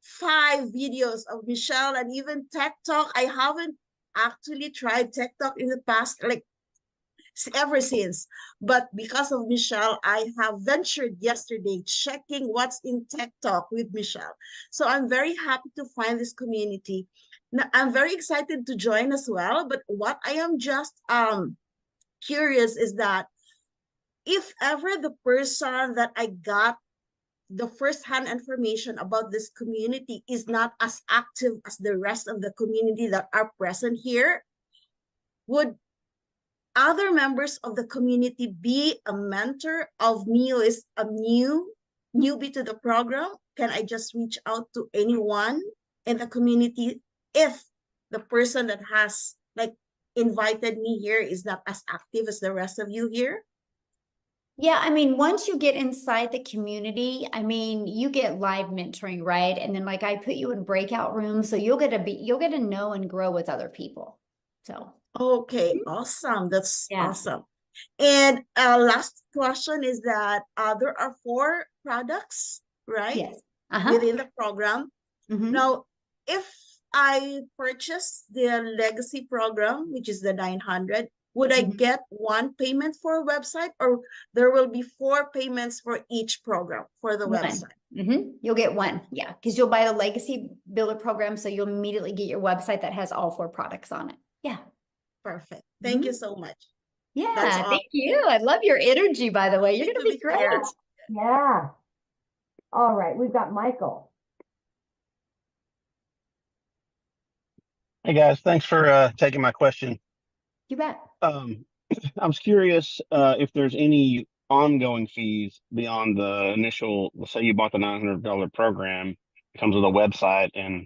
5 videos of Michelle and even TikTok. I haven't actually tried TikTok in the past, like ever since. But because of Michelle, I have ventured yesterday checking what's in Tech Talk with Michelle. So I'm very happy to find this community. Now, I'm very excited to join as well. But what I am just curious is that if ever the person that I got the first-hand information about this community is not as active as the rest of the community that are present here, would other members of the community be a mentor of me who is a newbie to the program? Can I just reach out to anyone in the community if the person that has like invited me here is not as active as the rest of you here? Yeah, I mean, once you get inside the community, I mean, you get live mentoring, right? And then like I put you in breakout rooms, so you'll get to know and grow with other people. So okay, awesome. That's yeah. awesome. And last question is that there are 4 products, right? Yes. Within the program. Mhm. Now, if I purchase the legacy program, which is the 900, would I get one payment for a website, or there will be 4 payments for each program for the website? You'll get one, yeah, because you'll buy the legacy builder program, so you'll immediately get your website that has all 4 products on it. Yeah. Perfect. Thank you so much. Yeah, That's all. thank you. I love your energy, by the way. You're Good gonna to be be great. here. Yeah. All right, we've got Michael. Hey guys, thanks for taking my question. You bet. I was curious if there's any ongoing fees beyond the initial, let's say you bought the $900 program, it comes with a website and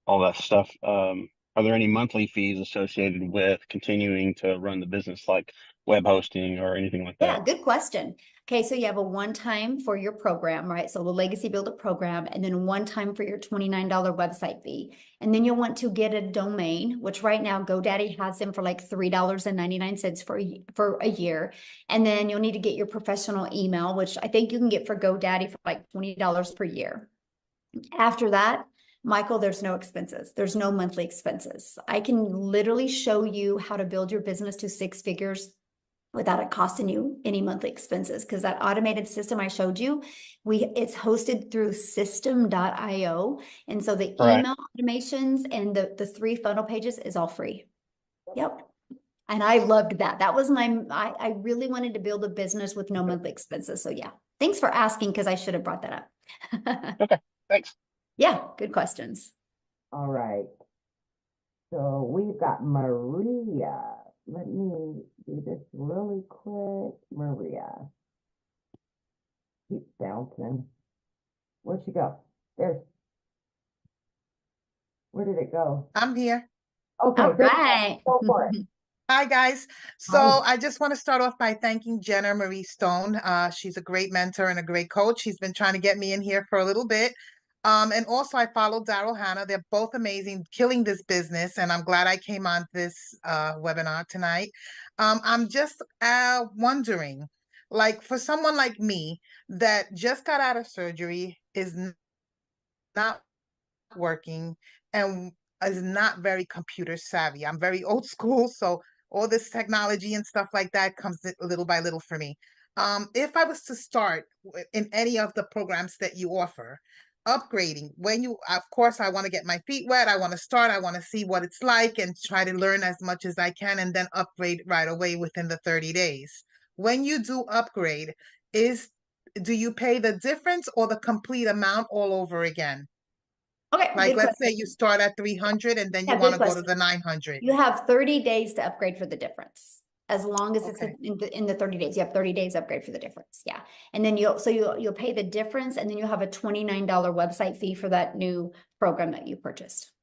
all that stuff. Are there any monthly fees associated with continuing to run the business, like web hosting or anything like Yeah, that? good question. Okay, so you have a one-time for your program, right? So the Legacy Builder program, and then one time for your $29 website fee. And then you'll want to get a domain, which right now GoDaddy has them for like $3.99 for a year. And then you'll need to get your professional email, which I think you can get for GoDaddy for like $20 per year. After that, Michael, there's no expenses. There's no monthly expenses. I can literally show you how to build your business to 6 figures without it costing you any monthly expenses, because that automated system I showed you, it's hosted through system.io. And so the email automations and the 3 funnel pages is all free. Yep. And I loved that. That was I really wanted to build a business with no monthly expenses. So yeah, thanks for asking, because I should have brought that up. Okay, thanks. Yeah, good questions. All right. So we've got Maria. Let me do this really quick. Maria. Keep bouncing. Where'd she go? Where did it go? I'm here. Okay, all right. go for it. Hi, guys. So Hi. I just want to start off by thanking Jenna Marie Stone. She's a great mentor and a great coach. She's been trying to get me in here for a little bit. And also I follow Daryl Hannah. They're both amazing, killing this business. And I'm glad I came on this webinar tonight. I'm just wondering, like for someone like me that just got out of surgery, is not working, and is not very computer savvy. I'm very old school, so all this technology and stuff like that comes little by little for me. If I was to start in any of the programs that you offer, upgrading, of course, I want to get my feet wet. I want to start. I want to see what it's like and try to learn as much as I can, and then upgrade right away within the 30 days. When you do upgrade, do you pay the difference or the complete amount all over again? Okay, Like, good let's say question. you start at 300 and then you Yeah, want good to go to question. the 900. You have 30 days to upgrade for the difference. As long as it's Okay. in the 30 days, you have 30 days upgrade for the difference. Yeah. And then you'll pay the difference, and then you'll have a $29 website fee for that new program that you purchased.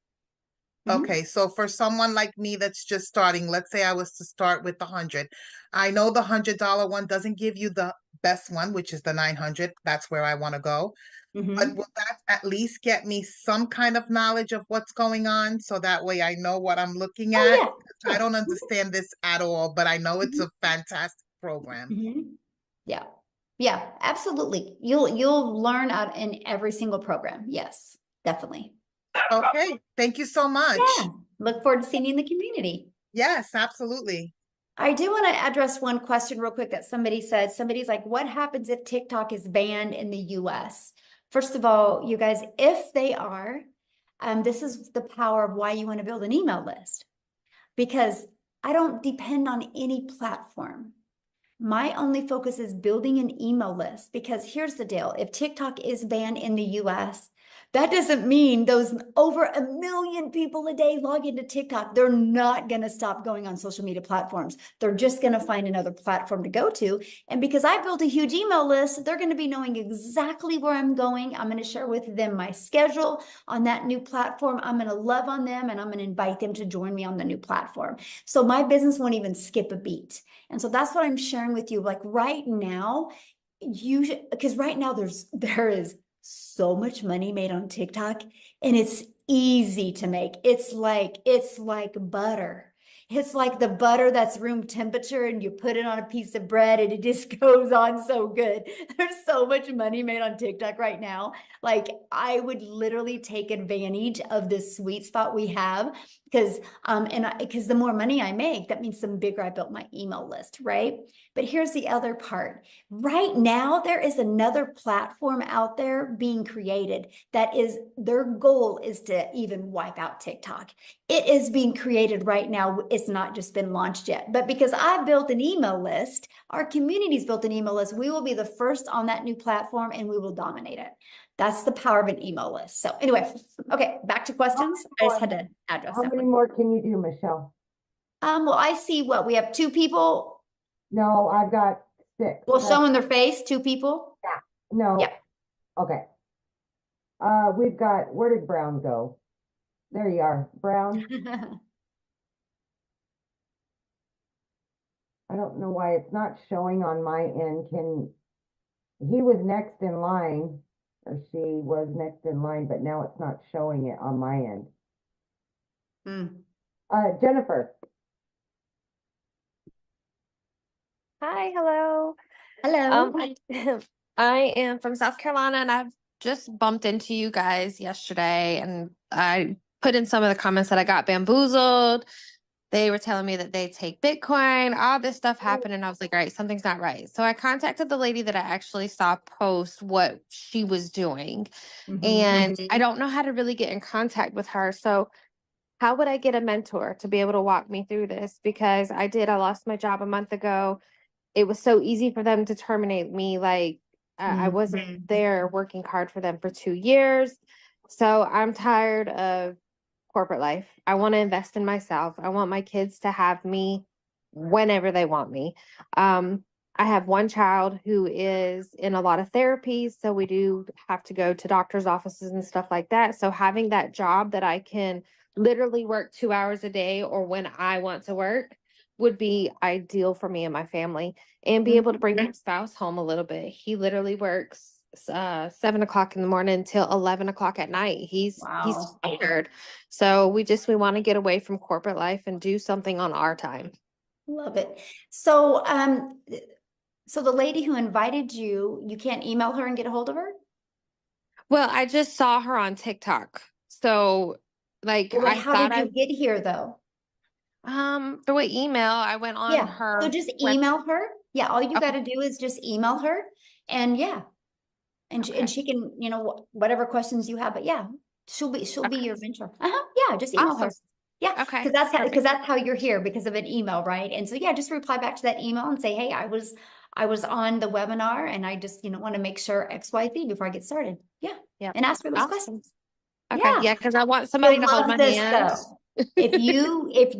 Okay, so for someone like me that's just starting, let's say I was to start with the 100. I know the $100 one doesn't give you the best one, which is the 900. That's where I want to go. But will that at least get me some kind of knowledge of what's going on so that way I know what I'm looking Oh, at? yeah. I Sure. don't understand this at all, but I know it's a fantastic program. Yeah. Yeah, absolutely. You'll learn out in every single program. Yes, definitely. Okay, thank you so much. Yeah. Look forward to seeing you in the community. Yes, absolutely. I do want to address one question real quick that somebody said. Somebody's like, what happens if TikTok is banned in the US? First of all, you guys, if they are, this is the power of why you want to build an email list, because I don't depend on any platform. My only focus is building an email list, because here's the deal. If TikTok is banned in the US, that doesn't mean those over 1 million people a day log into TikTok. They're not going to stop going on social media platforms. They're just going to find another platform to go to. And because I built a huge email list, they're going to be knowing exactly where I'm going. I'm going to share with them my schedule on that new platform. I'm going to love on them, and I'm going to invite them to join me on the new platform. So my business won't even skip a beat. And so that's what I'm sharing with you. Like right now, because right now there is so much money made on TikTok, and it's easy to make. It's like butter. It's like the butter that's room temperature, and you put it on a piece of bread and it just goes on so good. There's so much money made on TikTok right now. Like I would literally take advantage of this sweet spot we have, because because the more money I make, that means the bigger I built my email list, right? But here's the other part. Right now, there is another platform out there being created that is, their goal is to even wipe out TikTok. It is being created right now. It's not just been launched yet, but because I built an email list, our community's built an email list, we will be the first on that new platform and we will dominate it. That's the power of an email list. So anyway, okay, back to questions. I just had to address How that many one. more can you do, Michelle? Well, I see what we have 2 people. No, I've got 6. Well, showing their face, 2 people. Yeah. No. Yeah. Okay. We've got, where did Brown go? There you are, Brown. I don't know why it's not showing on my end. He was next in line, or she was next in line, but now it's not showing it on my end. Jennifer. Hi, hello. Hello. I am from South Carolina, and I've just bumped into you guys yesterday, and I put in some of the comments that I got bamboozled. They were telling me that they take Bitcoin, all this stuff happened, and I was like, all right, something's not right. So I contacted the lady that I actually saw post what she was doing, and I don't know how to really get in contact with her. So how would I get a mentor to be able to walk me through this? Because I lost my job a month ago. It was so easy for them to terminate me. Like I wasn't there working hard for them for 2 years. So I'm tired of corporate life. I want to invest in myself. I want my kids to have me whenever they want me. I have one child who is in a lot of therapy, so we do have to go to doctor's offices and stuff like that. So having that job that I can literally work 2 hours a day or when I want to work would be ideal for me and my family, and be able to bring my spouse home a little bit. He literally works 7 o'clock in the morning till 11 o'clock at night. He's tired. So we want to get away from corporate life and do something on our time. Love it. So, so the lady who invited you, you can't email her and get a hold of her? Well, I just saw her on TikTok. So like, Well, I how thought did you get here though? through an email. I went on her. So just email her. Yeah. All you got to do is just email her, and and she can, whatever questions you have, but yeah, she'll be your mentor. Yeah. Just email her. Yeah. Okay. Because that's how you're here, because of an email. Right. And so, yeah, just reply back to that email and say, hey, I was on the webinar, and I just, want to make sure XYZ before I get started. Yeah. And ask her those questions. Okay. Yeah. Yeah. Cause I want somebody You'll to hold love my this hand. though. if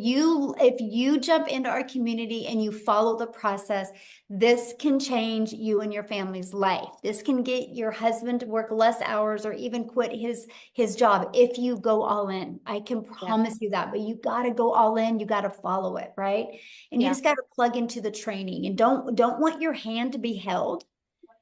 you jump into our community and you follow the process, this can change you and your family's life. This can get your husband to work less hours or even quit his job if you go all in. I can promise you that, but you got to go all in. You got to follow it, right? And you just got to plug into the training and don't want your hand to be held.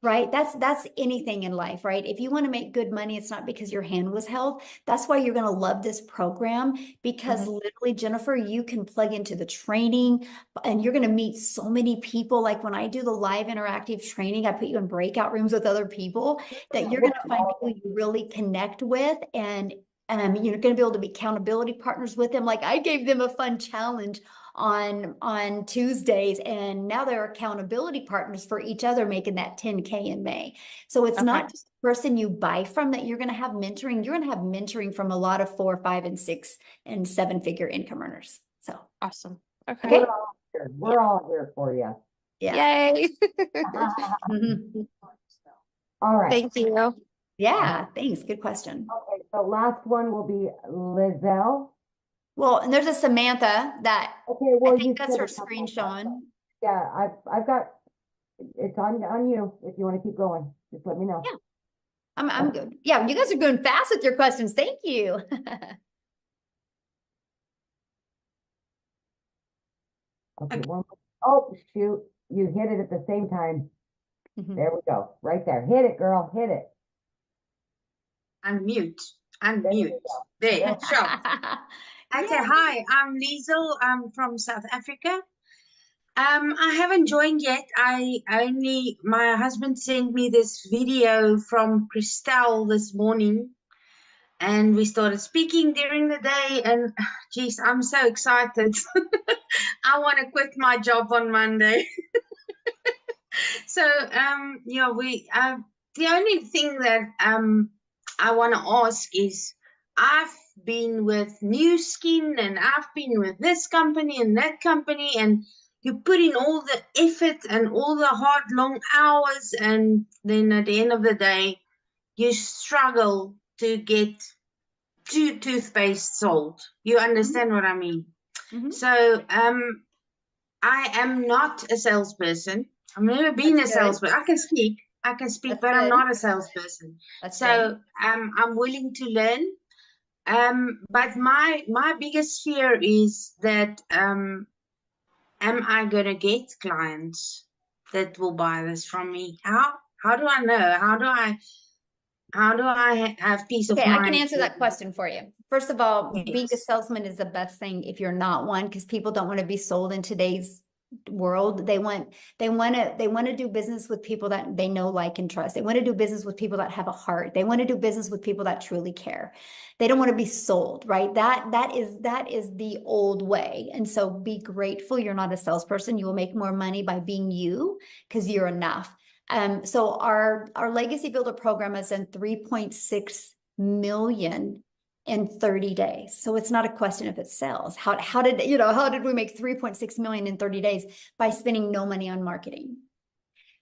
Right? That's anything in life, right? If you want to make good money, it's not because your hand was held. That's why you're going to love this program because literally, Jennifer, you can plug into the training and you're going to meet so many people. Like when I do the live interactive training, I put you in breakout rooms with other people that you're going to find people you really connect with and you're going to be able to be accountability partners with them. Like I gave them a fun challenge on Tuesdays, and now they're accountability partners for each other, making that 10K in May. So it's not just the person you buy from that you're going to have mentoring. You're going to have mentoring from a lot of 4, 5, and 6 and 7-figure income earners. So awesome. Okay. We're all here for you. Yeah. Yay. All right. Thank you. Yeah, thanks. Good question. Okay, so last one will be Lizelle. Well, and there's a Samantha that well, I think that's her screen showing. Yeah, I've got it's on you if you want to keep going. Just let me know. Yeah, I'm good. Yeah, you guys are going fast with your questions. Thank you. Okay, oh shoot, you hit it at the same time. There we go. Right there. Hit it, girl. Hit it. Unmute. There, sure. Okay, hi, I'm Liesel. I'm from South Africa. I haven't joined yet. My husband sent me this video from Christelle this morning, and we started speaking during the day, and geez, I'm so excited. I want to quit my job on Monday. So, yeah, the only thing that I want to ask is, I've been with New Skin and I've been with this company and that company, and you put in all the effort and all the hard, long hours, and then at the end of the day, you struggle to get 2 toothpaste sold. You understand what I mean? So, I am not a salesperson. I've never been a salesperson. I can speak, but I'm not a salesperson. So I'm willing to learn. But my biggest fear is that am I gonna get clients that will buy this from me? How do I know? How do I have peace of mind? I can answer that question for you. First of all, being a salesman is the best thing if you're not one, because people don't want to be sold in today's world. They want to do business with people that they know, like, and trust. They want to do business with people that have a heart. They want to do business with people that truly care. They don't want to be sold, right? That is the old way. And so be grateful you're not a salesperson. You will make more money by being you because you're enough. So our Legacy Builder program has done 3.6 million in 30 days. So it's not a question if it sells. How did we make 3.6 million in 30 days? By spending no money on marketing.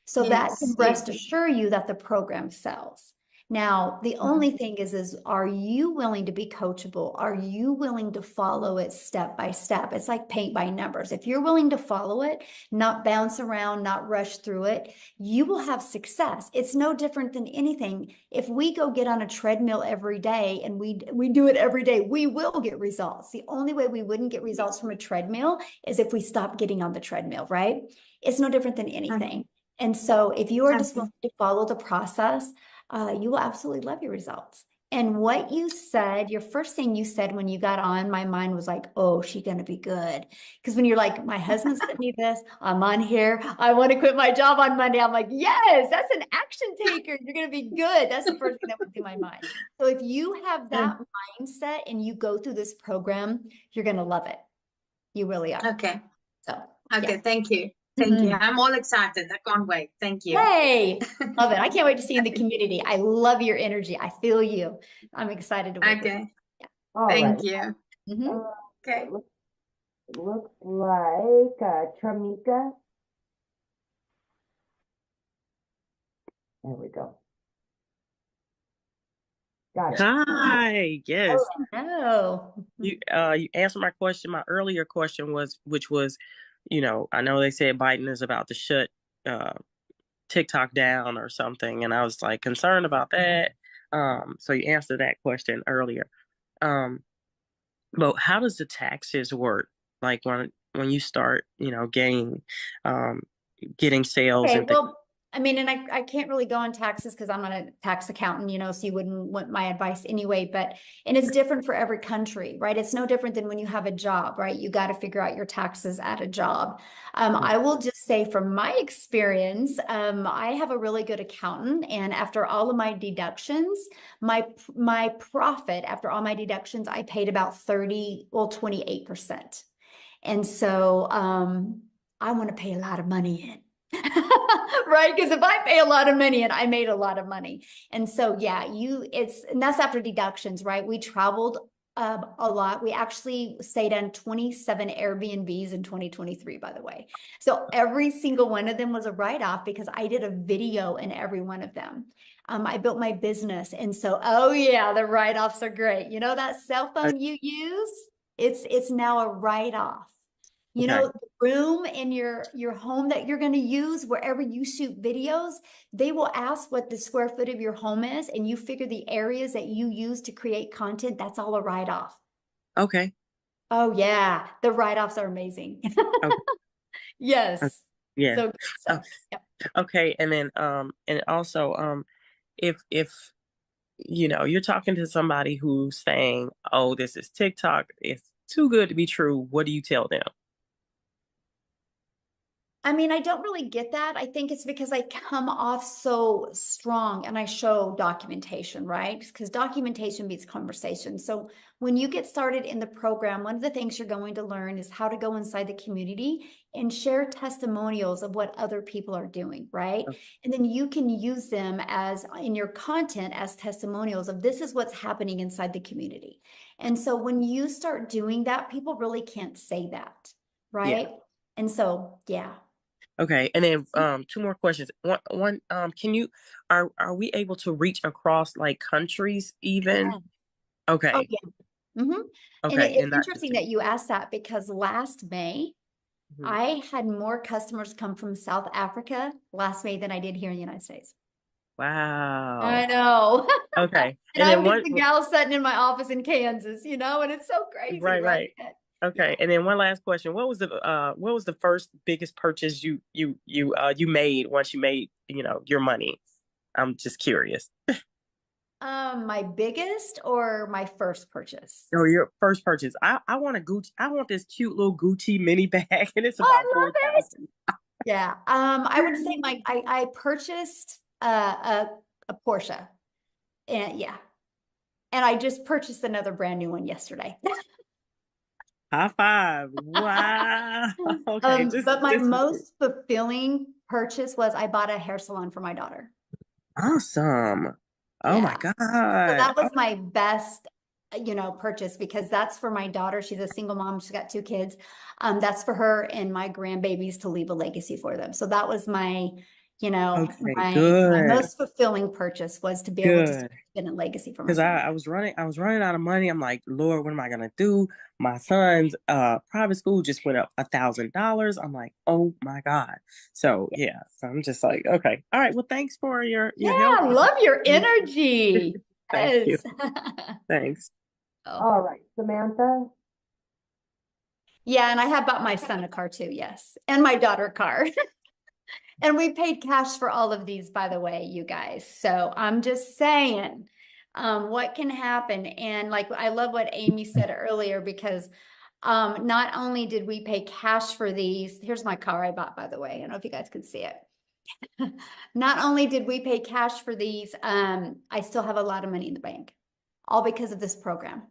So that can rest assure you that the program sells. Now, the only thing is are you willing to be coachable? Are you willing to follow it step by step? It's like paint by numbers. If you're willing to follow it, not bounce around, not rush through it, you will have success. It's no different than anything. If we go get on a treadmill every day and we do it every day, we will get results. The only way we wouldn't get results from a treadmill is if we stop getting on the treadmill, right? It's no different than anything. And so if you are just willing to follow the process, you will absolutely love your results. And what you said, your first thing you said when you got on, my mind was like, oh, she's going to be good. Because when you're like, my husband sent me this, I'm on here, I want to quit my job on Monday. I'm like, yes, that's an action taker. You're going to be good. That's the first thing that went through my mind. So if you have that mindset and you go through this program, you're going to love it. You really are. Okay. So, okay. Thank you. Thank you. I'm all excited. I can't wait. Thank you. Hey, love it. I can't wait to see you in the community. I love your energy. I feel you. I'm excited to work with you. Yeah. Thank you. Okay. Looks like Tramika. There we go. Got it. Hi, yes. Hello. You answered my question. My earlier question was, which was, I know they said Biden is about to shut TikTok down or something, and I was like concerned about that. So you answered that question earlier. But how does the taxes work? Like when you start, getting sales Okay, and things. well, I mean, and I can't really go on taxes because I'm not a tax accountant, so you wouldn't want my advice anyway, and it's different for every country, right? It's no different than when you have a job, right? You got to figure out your taxes at a job. I will just say from my experience, I have a really good accountant, and after all of my deductions, my profit after all my deductions, I paid about 28%. And so I want to pay a lot of money in. Right? Because if I pay a lot of money and I made a lot of money. And so, yeah, and that's after deductions, right? We traveled a lot. We actually stayed on 27 Airbnbs in 2023, by the way. So every single one of them was a write-off because I did a video in every one of them. I built my business. And so, oh yeah, the write-offs are great. That cell phone you use, it's now a write-off. The room in your home that you're going to use, wherever you shoot videos, they will ask what the square foot of your home is, and you figure the areas that you use to create content, that's all a write-off. Okay. Oh yeah, the write-offs are amazing. Okay. Yes. Yeah. So, yep. Okay. And then and also if you're talking to somebody who's saying, oh, this is TikTok, it's too good to be true, what do you tell them? I mean, I don't really get that. I think it's because I come off so strong and I show documentation, right? Because documentation beats conversation. So when you get started in the program, one of the things you're going to learn is how to go inside the community and share testimonials of what other people are doing, right? And then you can use them in your content as testimonials of this is what's happening inside the community. And so when you start doing that, people really can't say that, right? Yeah. And so, yeah. Okay, and then two more questions. One, are we able to reach across like countries even? Yeah. Okay. Oh, yeah. Mm-hmm. And Okay, it's and not just interesting that you asked that because last May, I had more customers come from South Africa last May than I did here in the United States. Wow. I know. Okay. And And then I'm just the gal sitting in my office in Kansas, and it's so crazy, right. right? Okay, and then one last question. What was the first biggest purchase you made once you made, your money? I'm just curious. My biggest or my first purchase? Oh, your first purchase. I want I want this cute little Gucci mini bag, and it's about I love it. $4,000. Yeah. I would say I purchased a Porsche. And yeah. And I just purchased another brand new one yesterday. High five. Wow. Okay. But my most fulfilling purchase was I bought a hair salon for my daughter. Awesome. Oh my So God. that was my best, purchase because that's for my daughter. She's a single mom. She's got 2 kids. That's for her and my grandbabies to leave a legacy for them. So that was my, Okay, my good. most fulfilling purchase was to be able to Good. spend a legacy for my Because family. I was running out of money. I'm like, Lord, what am I gonna do? My son's private school just went up $1,000. I'm like, oh my God. So yeah. So I'm just like, okay. All right. Well, thanks for your help. I love your energy. Thank you. Yes. Thanks. All right, Samantha. Yeah, and I have bought my son a car too, yes. And my daughter a car. And we paid cash for all of these, by the way, you guys. So I'm just saying, what can happen. And like, I love what Amy said earlier, because not only did we pay cash for these, here's my car I bought, by the way. I don't know if you guys can see it. Not only did we pay cash for these, I still have a lot of money in the bank, all because of this program.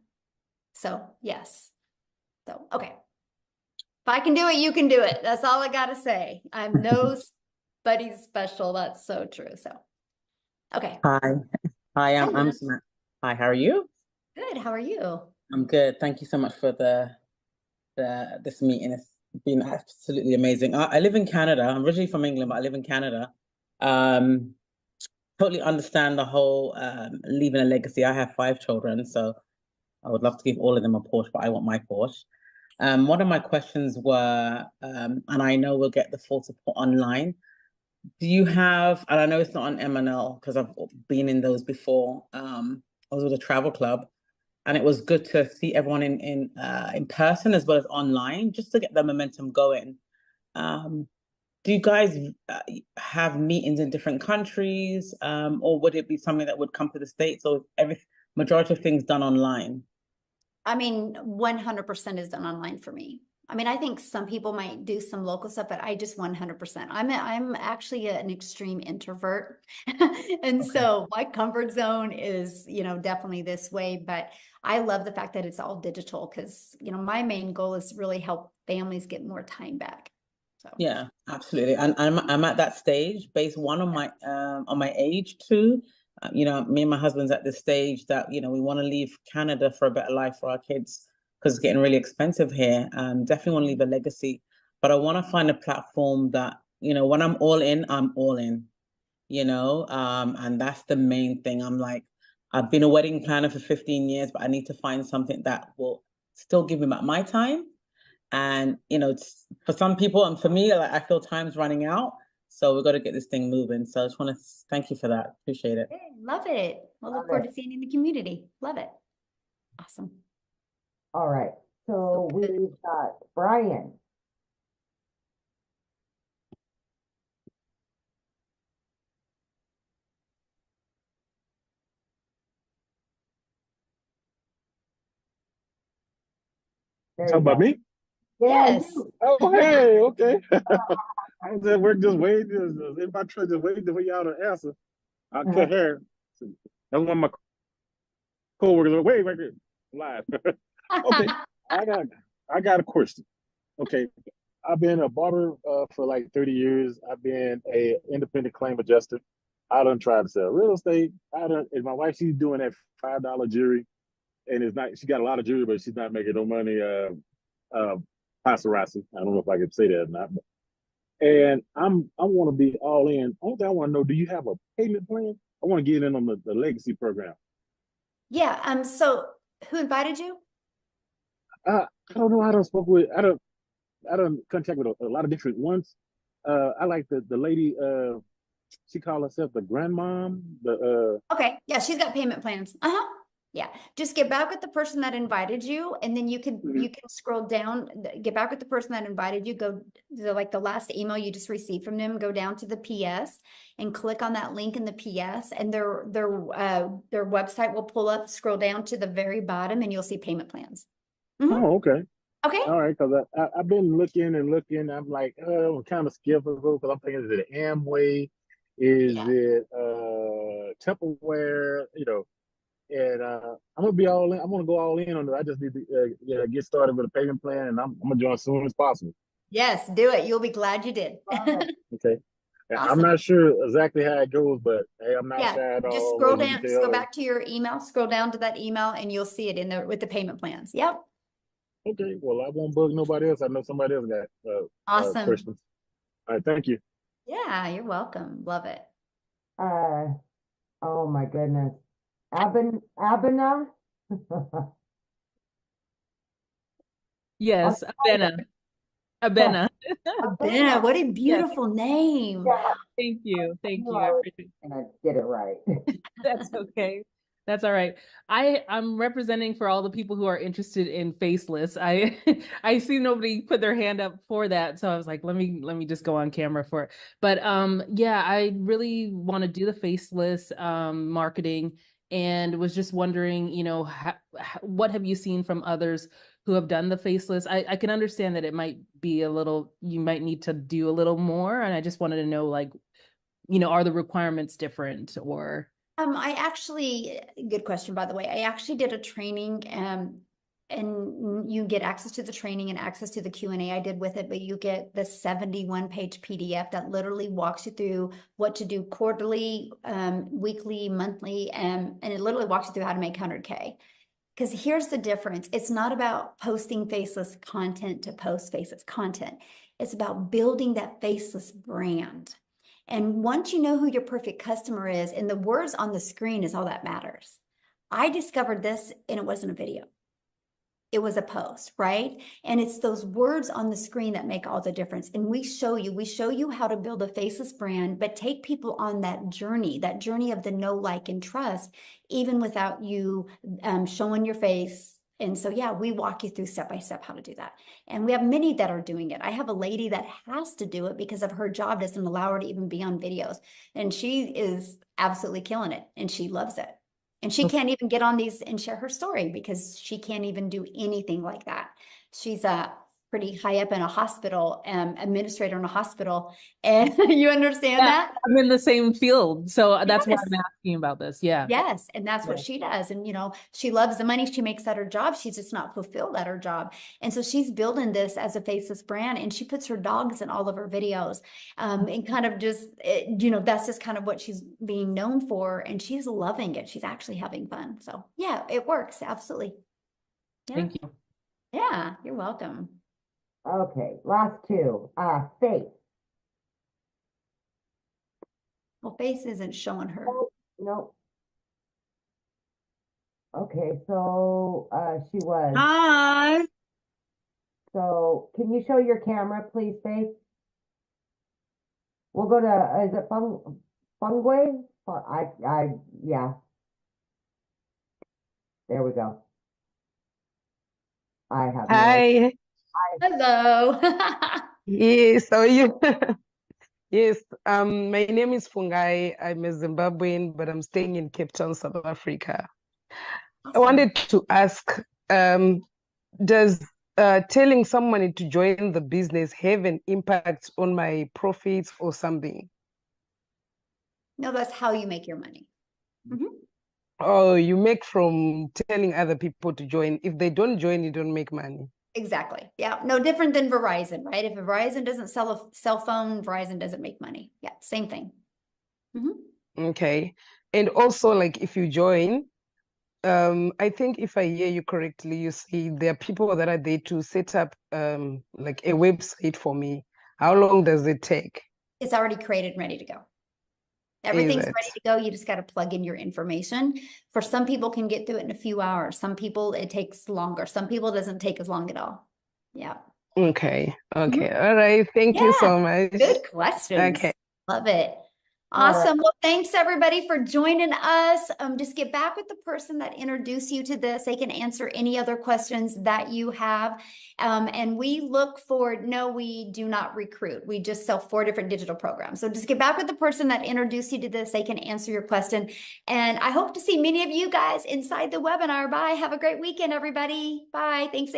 So yes. So, okay. If I can do it, you can do it. That's all I got to say. I'm nobody's special. That's so true. So, okay. Hi, I'm Hello. Samantha. Hi, how are you? Good. How are you? I'm good. Thank you so much for this meeting. It's been absolutely amazing. I live in Canada. I'm originally from England, but I live in Canada. totally understand the whole leaving a legacy. I have 5 children, so I would love to give all of them a Porsche, but I want my Porsche. One of my questions were, and I know we'll get the full support online. Do you have, and I know it's not on M&L because I've been in those before. I was with a travel club, and it was good to see everyone in person as well as online, just to get the momentum going. Do you guys have meetings in different countries, or would it be something that would come to the States, or every majority of things done online? I mean, 100% is done online for me. I mean, I think some people might do some local stuff, but I just 100%. I'm actually an extreme introvert. And so my comfort zone is, definitely this way, but I love the fact that it's all digital because, my main goal is really help families get more time back. So. Yeah, absolutely. And I'm at that stage based on my age too. Me and my husband's at this stage that, we want to leave Canada for a better life for our kids because it's getting really expensive here. Definitely want to leave a legacy, but I want to find a platform that, when I'm all in, and that's the main thing. I'm like, I've been a wedding planner for 15 years, but I need to find something that will still give me my time. And, it's, for some people and for me, like, I feel time's running out. So we've got to get this thing moving. So I just want to thank you for that. Appreciate it. Hey, love it. We'll look forward to seeing you in the community. Love it. Awesome. All right. So we've got Brian. Talk about me? Yes. Oh, hey, okay. I was at work just waiting, in my truck just waiting for y'all to answer. I cut hair. That's one of my coworkers. Wait, live. Okay, I got a question. Okay, I've been a barber for like 30 years. I've been a independent claim adjuster. I done tried to sell real estate. And my wife, she's doing that $5 jewelry, and it's not. She got a lot of jewelry, but she's not making no money. Paparazzi. I don't know if I can say that or not. And I want to be all in. Only thing I want to know, do you have a payment plan? I want to get in on the legacy program. Yeah. So who invited you? I don't know. I don't contact with a lot of different ones. I like the lady. She called herself the grandmom. Okay. Yeah, she's got payment plans. Uh-huh. Yeah. Just get back with the person that invited you, and then you can scroll down, get back with the person that invited you, go to like the last email you just received from them, go down to the PS and click on that link in the PS, and their website will pull up, scroll down to the very bottom, and you'll see payment plans. Oh, okay. Okay. All right, because I've been looking and looking. I'm like, I'm kind of skeptical because I'm thinking, is it Amway? Is it Tupperware? And I'm gonna be all in. I'm gonna go all in on it. I just need to get started with a payment plan, and I'm gonna join as soon as possible. Yes, do it. You'll be glad you did. Okay. Awesome. I'm not sure exactly how it goes, but hey, I'm not shy at all. Just scroll down, just go back to your email, scroll down to that email, and you'll see it in there with the payment plans. Yep. Okay, well, I won't bug nobody else. I know somebody else got awesome questions. All right, thank you. Yeah, you're welcome. Love it. Oh my goodness. Abena? Yes, Abena. Abena. Abena, what a beautiful name. Yeah. Thank you. Thank you. I appreciate it. And I get it right. That's okay. That's all right. I'm representing for all the people who are interested in faceless. I see nobody put their hand up for that, so I was like, let me just go on camera for it. But yeah, I really want to do the faceless marketing, and was just wondering, what have you seen from others who have done the faceless? I can understand that it might be you might need to do a little more, and I just wanted to know, like, are the requirements different or? Good question, by the way. I actually did a training, and you get access to the training and access to the Q&A I did with it, but you get the 71-page PDF that literally walks you through what to do quarterly, weekly, monthly, and it literally walks you through how to make 100K. Because here's the difference. It's not about posting faceless content to post faceless content. It's about building that faceless brand. And once you know who your perfect customer is, and the words on the screen is all that matters. I discovered this and it wasn't a video. It was a post, right? And it's those words on the screen that make all the difference. And we show you how to build a faceless brand, but take people on that journey of the know, like, and trust, even without you showing your face. And so, yeah, we walk you through step by step how to do that. And we have many that are doing it. I have a lady that has to do it because of her job doesn't allow her to even be on videos. And she is absolutely killing it and she loves it. And she can't even get on these and share her story because she can't even do anything like that. She's pretty high up in a hospital, administrator in a hospital. And you understand that? I'm in the same field. So that's why Yes. I'm asking about this. Yeah. Yes. And that's what she does. And, she loves the money she makes at her job. She's just not fulfilled at her job. And so she's building this as a faceless brand, and she puts her dogs in all of her videos. And kind of just, that's just kind of what she's being known for. And she's loving it. She's actually having fun. So yeah, it works. Absolutely. Yeah. Thank you. Yeah. You're welcome. Okay. Last two. Faith. Well, Faith isn't showing her. No. Okay, so she was. Hi. So can you show your camera, please, Faith? We'll go to, is it Fungway? Yeah. There we go. I have no idea. Hi. Hello. Yes, how are you? Yes, my name is Fungai. I'm a Zimbabwean, but I'm staying in Cape Town, South Africa. I wanted to ask, does telling someone to join the business have an impact on my profits or something? No, that's how you make your money. Oh, you make from telling other people to join. If they don't join, you don't make money. Exactly. Yeah. No different than Verizon, right? If Verizon doesn't sell a cell phone, Verizon doesn't make money. Yeah. Same thing. Okay. And also, like, if you join, I think if I hear you correctly, you say there are people that are there to set up like a website for me. How long does it take? It's already created and ready to go. Everything's ready to go. You just got to plug in your information. For some people can get through it in a few hours. Some people it takes longer. Some people it doesn't take as long at all. Yeah. Okay. Okay. All right. Thank you so much. Good questions. Okay. Love it. All right. Awesome. Well, thanks everybody for joining us. Just get back with the person that introduced you to this. They can answer any other questions that you have. And we look for, no, we do not recruit. We just sell 4 different digital programs. So just get back with the person that introduced you to this. They can answer your question. And I hope to see many of you guys inside the webinar. Bye. Have a great weekend, everybody. Bye. Thanks.